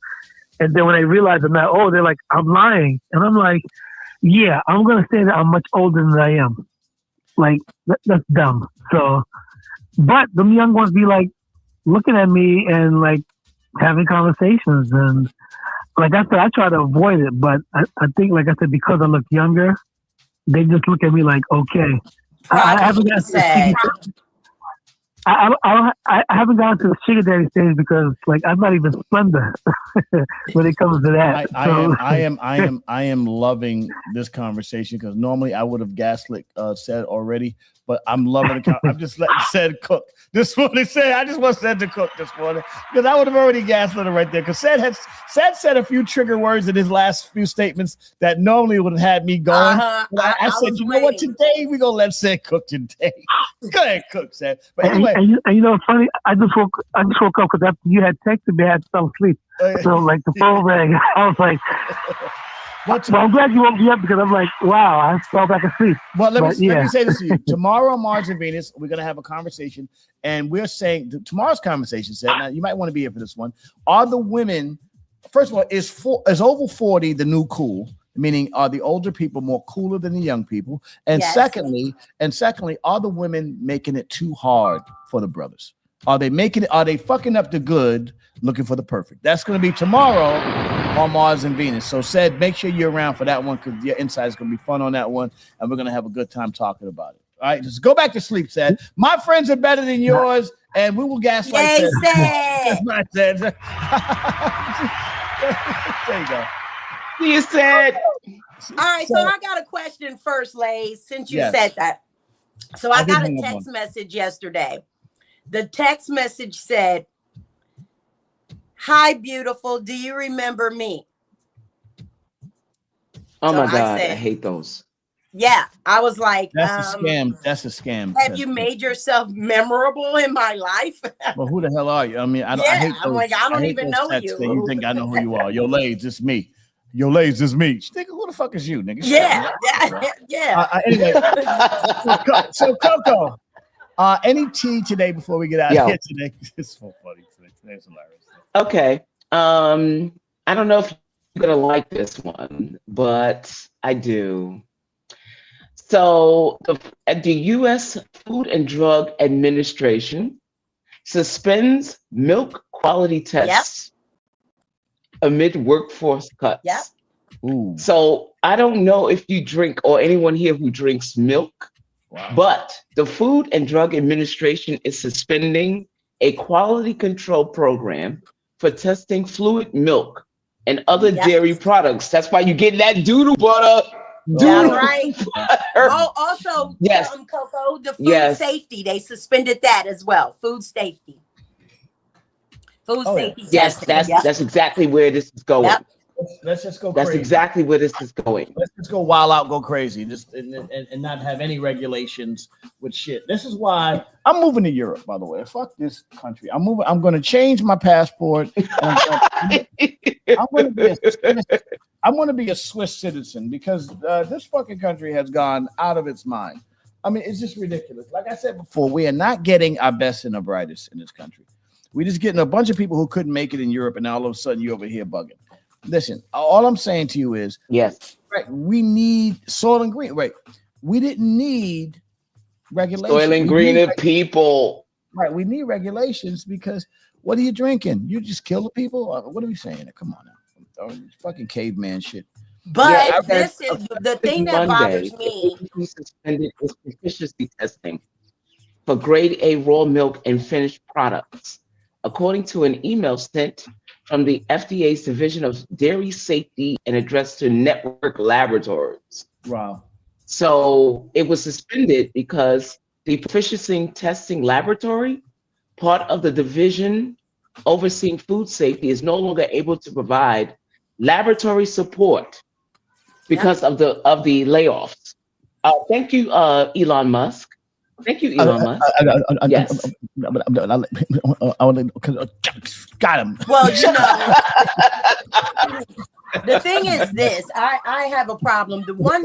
M: And then when they realize I'm not old, they're like, I'm lying. And I'm like, yeah, I'm going to say that I'm much older than I am. Like, that's dumb. So, but the young ones be like looking at me and like having conversations. And like I said, I try to avoid it. But I think, like I said, because I look younger, they just look at me like, okay. I haven't gotten to the sugar daddy stage because, like, I'm not even slender when it comes to that.
A: I am loving this conversation because normally I would have gaslit said already, but I'm loving the. I'm just letting said cook. This morning, said I just want said to cook this morning because I would have already gaslit her right there. Because said said a few trigger words in his last few statements that normally would have had me going. I said, you know what? Today we gonna let said cook today. Go ahead, cook, said. But anyway,
M: and you know, it's funny. I just woke up because after you had texted me, I had fell asleep. So like the phone rang. I was like. Well, I'm glad you woke me up because I'm like, wow, I fell back asleep.
A: Well, let me say this to you. Tomorrow on Mars and Venus, we're going to have a conversation, and we're saying tomorrow's conversation said, now you might want to be here for this one. Are the women, first of all, is over 40 the new cool? Meaning, are the older people more cooler than the young people? And secondly, are the women making it too hard for the brothers? Are they fucking up the good, looking for the perfect? That's going to be tomorrow on Mars and Venus. So said, make sure you're around for that one because your insight is going to be fun on that one, and we're going to have a good time talking about it. All right, just go back to sleep, said. My friends are better than yours, and we will gaslight said. There you go.
L: You said.
G: All right, so I got a question first, Lays, since you said that. So I got a text message yesterday. The text message said, "Hi, beautiful. Do you remember me?"
L: Oh my God, I hate those.
G: Yeah, I was like,
A: "That's a scam. That's a scam."
G: Have you made yourself memorable in my life?
A: Well, who the hell are you? I mean, I hate those,
G: I'm like, I don't even know you.
A: You think I know who you are? Yo, Lays, it's me. Yo, Lays, it's me. Nigga, who the fuck is you, nigga?
G: Yeah.
A: Anyway, so Coco, any tea today before we get out of here today? It's so funny today. Today's hilarious.
L: Okay. I don't know if you're gonna like this one, but I do. So the U.S. Food and Drug Administration suspends milk quality tests amid workforce cuts.
G: Yep.
A: Ooh.
L: So I don't know if you drink or anyone here who drinks milk, but the Food and Drug Administration is suspending a quality control program for testing fluid milk and other dairy products. That's why you get that doodle butter.
G: That's right. Oh, also,
L: yes,
G: Coco, the food safety, they suspended that as well. Food safety. Food safety.
L: Yes,
G: testing.
L: that's exactly where this is going.
G: Yep.
A: Let's just go
L: That's
A: crazy.
L: exactly where this is going.
A: Let's just go wild out, go crazy, just and not have any regulations with shit. This is why I'm moving to Europe, by the way. Fuck this country. I'm moving. I'm going to change my passport. I'm going to be a Swiss citizen because this fucking country has gone out of its mind. I mean, it's just ridiculous. Like I said before, we are not getting our best and the brightest in this country. We're just getting a bunch of people who couldn't make it in Europe, and now all of a sudden you're over here bugging. Listen, all I'm saying to you is,
L: yes,
A: right? We need soil and green. Right? We didn't need regulations.
L: Soil and green people.
A: Right? We need regulations because what are you drinking? You just kill the people. What are we saying? Come on now, fucking caveman shit.
G: But this is the thing that bothers me.
L: Suspended is proficiency testing for grade A raw milk and finished products, according to an email sent from the FDA's Division of Dairy Safety and addressed to Network Laboratories.
A: Wow.
L: So it was suspended because the proficiency testing laboratory, part of the division overseeing food safety, is no longer able to provide laboratory support because of the layoffs. Thank you, Elon Musk. Thank you, Elon Musk. Yes.
A: Got him.
G: Well, you know, the thing is this. I have a problem.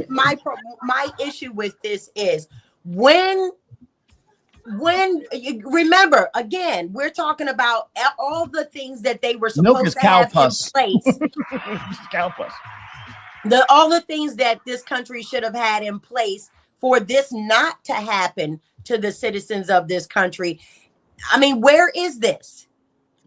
G: My issue with this is when remember, again, we're talking about all the things that they were supposed to have in place.
A: Cow pus.
G: All the things that this country should have had in place for this not to happen to the citizens of this country. I mean, where is this?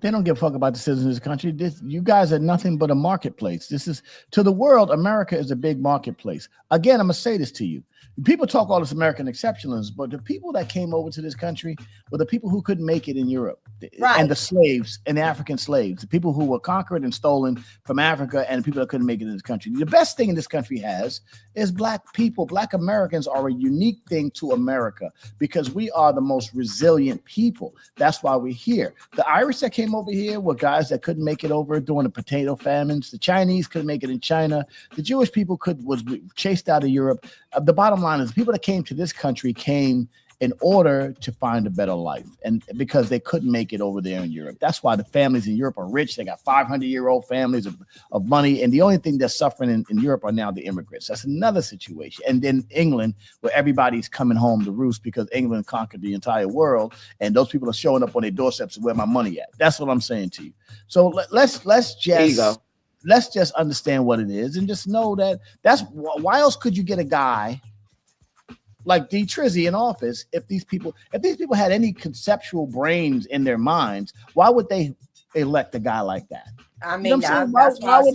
A: They don't give a fuck about the citizens of this country. You guys are nothing but a marketplace. This is, to the world, America is a big marketplace. Again, I'm going to say this to you. People talk all this American exceptionalism, but the people that came over to this country were the people who couldn't make it in Europe. Right. And the slaves and the African slaves, the people who were conquered and stolen from Africa, and the people that couldn't make it in this country. The best thing in this country has is black people. Black Americans are a unique thing to America because we are the most resilient people. That's why we're here. The Irish that came over here were guys that couldn't make it over during the potato famines. The Chinese couldn't make it in China. The Jewish people was chased out of Europe. The bottom line is the people that came to this country came in order to find a better life, and because they couldn't make it over there in Europe. That's why the families in Europe are rich. They got 500-year-old families of money, and the only thing that's suffering in Europe are now the immigrants. That's another situation. And then England, where everybody's coming home to roost because England conquered the entire world, and those people are showing up on their doorsteps, where my money at. That's what I'm saying to you. So let's just understand what it is and just know that's why else could you get a guy like D. Trizzy in office if these people had any conceptual brains in their minds? Why would they elect a guy like that?
G: I mean,
A: you know why would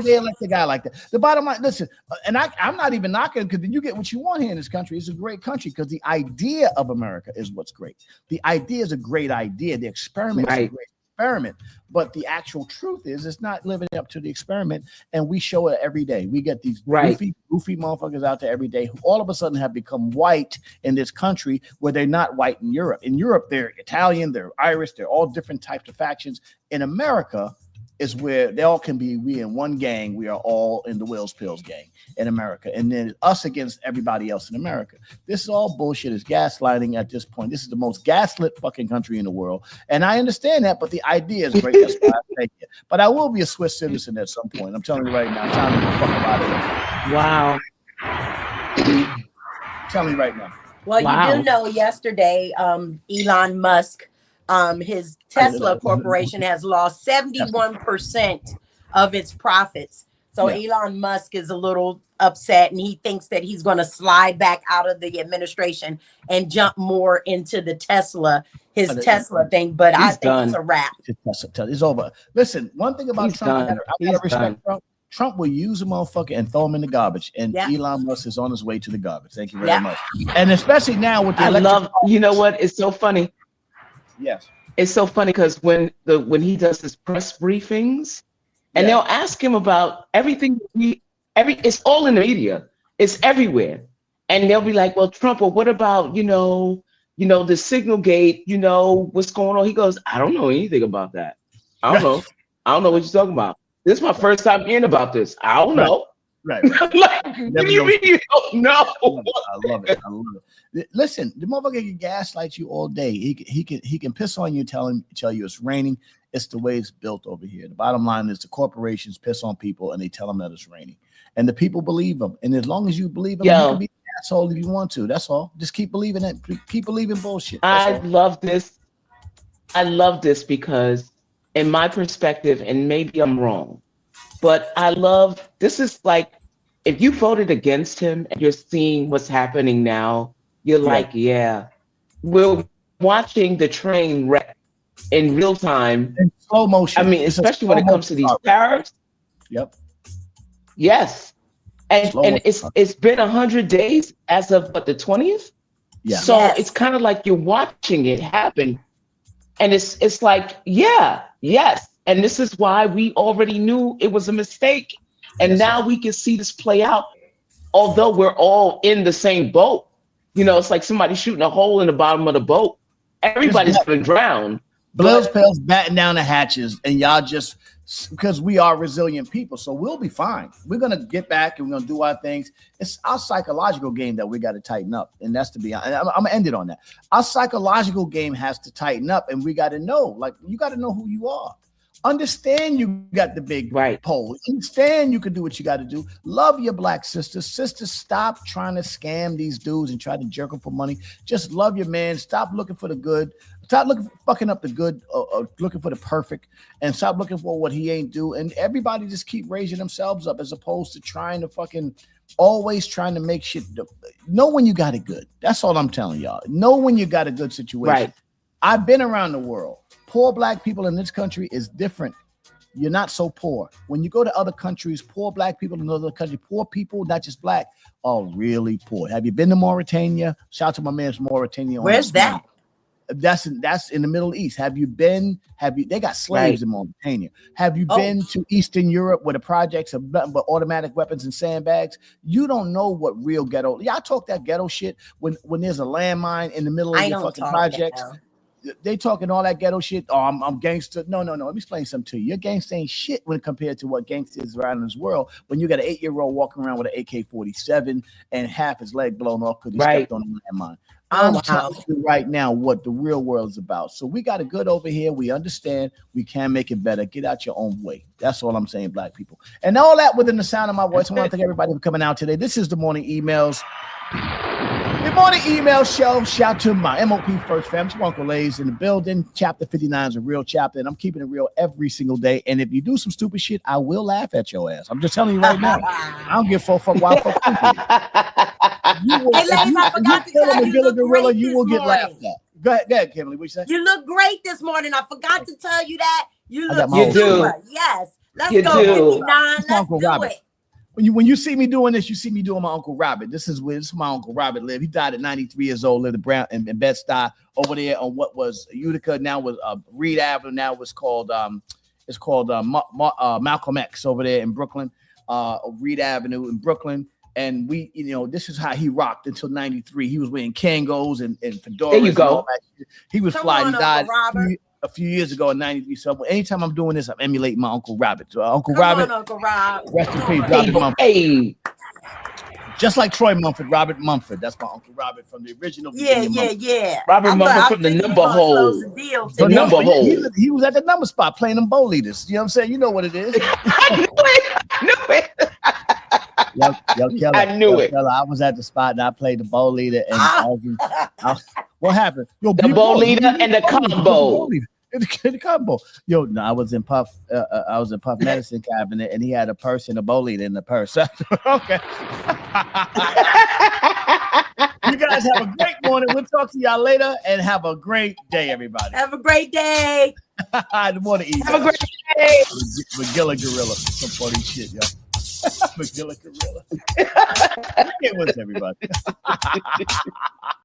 A: they elect a guy like that? The bottom line, listen, and I'm not even knocking, because then you get what you want here in this country. It's a great country because the idea of America is what's great. The idea is a great idea. The experiment is a great experiment, but the actual truth is it's not living up to the experiment, and we show it every day. We get these goofy motherfuckers out there every day who all of a sudden have become white in this country where they're not white in Europe. In Europe, they're Italian, they're Irish, they're all different types of factions. In America is where they all can be. We in one gang. We are all in the Wills Pills gang in America, and then us against everybody else in America. This is all bullshit. It's gaslighting at this point. This is the most gaslit fucking country in the world, and I understand that. But the idea is great. That's why I take it. But I will be a Swiss citizen at some point. I'm telling you right now. Time to get the fuck out of here.
L: Wow.
A: Tell me right now.
G: Well, you do know yesterday, Elon Musk, his Tesla corporation has lost 71% of its profits. So Elon Musk is a little upset, and he thinks that he's going to slide back out of the administration and jump more into the Tesla thing. But I think it's a wrap.
A: It's over. Listen, one thing about Trump, I gotta respect Trump. Trump will use a motherfucker and throw him in the garbage, and Elon Musk is on his way to the garbage. Thank you very much. And especially now with the
L: you know what? It's so funny.
A: Yes.
L: It's so funny because when he does his press briefings, and they'll ask him about everything, it's all in the media. It's everywhere. And they'll be like, well, Trump, or what about, the signal gate, what's going on? He goes, I don't know anything about that. I don't know. I don't know what you're talking about. This is my first time hearing about this. I don't know.
A: Right.
L: I'm like, what do you mean you don't know?
A: I love it. Listen, the motherfucker can gaslight you all day. He can piss on you, tell you it's raining. It's the way it's built over here. The bottom line is the corporations piss on people and they tell them that it's raining. And the people believe them. And as long as you believe them, you can be an asshole if you want to. That's all. Just keep believing it. Keep believing bullshit.
L: I love this. I love this because in my perspective, and maybe I'm wrong, but this is like, if you voted against him and you're seeing what's happening now, you're like, yeah, we're watching the train wreck in real time.
A: In slow motion.
L: I mean, especially when it comes to these tariffs.
A: Yep.
L: Yes. And it's been 100 days as of the 20th.
A: Yeah.
L: So it's kind of like you're watching it happen. And it's like, yes. And this is why we already knew it was a mistake. And now we can see this play out, although we're all in the same boat. It's like somebody shooting a hole in the bottom of the boat. Everybody's going to drown.
A: Blair's Pales batting down the hatches, and y'all just, because we are resilient people, so we'll be fine. We're going to get back, and we're going to do our things. It's our psychological game that we got to tighten up, and that's to be honest. I'm going to end it on that. Our psychological game has to tighten up, and we got to know, you got to know who you are. Understand you got the big pole. Understand you can do what you got to do. Love your black sisters. Sisters, stop trying to scam these dudes and try to jerk them for money. Just love your man. Stop looking for the good. Stop fucking up the good, looking for the perfect, and stop looking for what he ain't do. And everybody just keep raising themselves up as opposed to trying to always trying to make shit. Know when you got it good. That's all I'm telling y'all. Know when you got a good situation.
L: Right.
A: I've been around the world. Poor black people in this country is different. You're not so poor. When you go to other countries, poor black people in other countries, poor people, not just black, are really poor. Have you been to Mauritania? Shout out to my man from Mauritania.
G: Where's that?
A: That's in the Middle East. They got slaves in Mauritania. Have you been to Eastern Europe where the projects are nothing but automatic weapons and sandbags? You don't know what real ghetto. Y'all talk that ghetto shit when there's a landmine in the middle of your fucking projects. They talking all that ghetto shit. Oh, I'm gangster. No. Let me explain something to you. Your gangster ain't shit when compared to what gangster is around in this world. When you got an 8-year-old walking around with an AK-47 and half his leg blown off because he stepped on a landmine. I'm telling you right now what the real world is about. So we got it good over here. We understand. We can make it better. Get out your own way. That's all I'm saying, black people. And all that within the sound of my voice. I want to thank everybody for coming out today. This is the Morning Emails. Good morning, email show. Shout to my MOP First Fam. It's Uncle Lays in the building. Chapter 59 is a real chapter, and I'm keeping it real every single day. And if you do some stupid shit, I will laugh at your ass. I'm just telling you right now. I don't give a fuck why fuck you will.
G: I forgot to tell you,
A: you gorilla, you will get laughed at. Go ahead, Kimberly. What you say?
G: You look great this morning. I forgot to tell you that. You look
L: super.
G: Yes. Let's go 59. Let's do
A: Robert.
G: it.
A: When you see me doing this, you see me doing my Uncle Robert. This is where my Uncle Robert lived. He died at 93 years old, lived in Bed-Stuy over there on what was Utica, now was Reed Avenue, now was called Malcolm X over there in Brooklyn, Reed Avenue in Brooklyn. And this is how he rocked until 93. He was wearing Kangos and fedoras.
L: There you go.
A: He was flying. He died a few years ago in 93. So anytime I'm doing this, I'm emulating my Uncle Robert. So Uncle Robert, rest in peace, Robert Mumford.
L: Hey.
A: Just like Troy Mumford, Robert Mumford. That's my Uncle Robert from the original.
G: Yeah.
L: Robert Mumford from the number hole. The number hole.
A: He was at the number spot playing them bowl leaders. You know what I'm saying? You know what it is.
L: I knew it. I knew it.
A: I was at the spot and I played the bowl leader. And what happened?
L: The bowl leader and the combo.
A: The combo. I was in Puff. I was in Puff Medicine Cabinet, and he had a purse and a bowl leader in the purse. Okay. You guys have a great morning. We'll talk to y'all later, and have a great day, everybody.
G: Have a great day.
A: The morning email.
L: Have a great day.
A: McGilla Gorilla. Some funny shit, yo. McGilla Gorilla. It was everybody.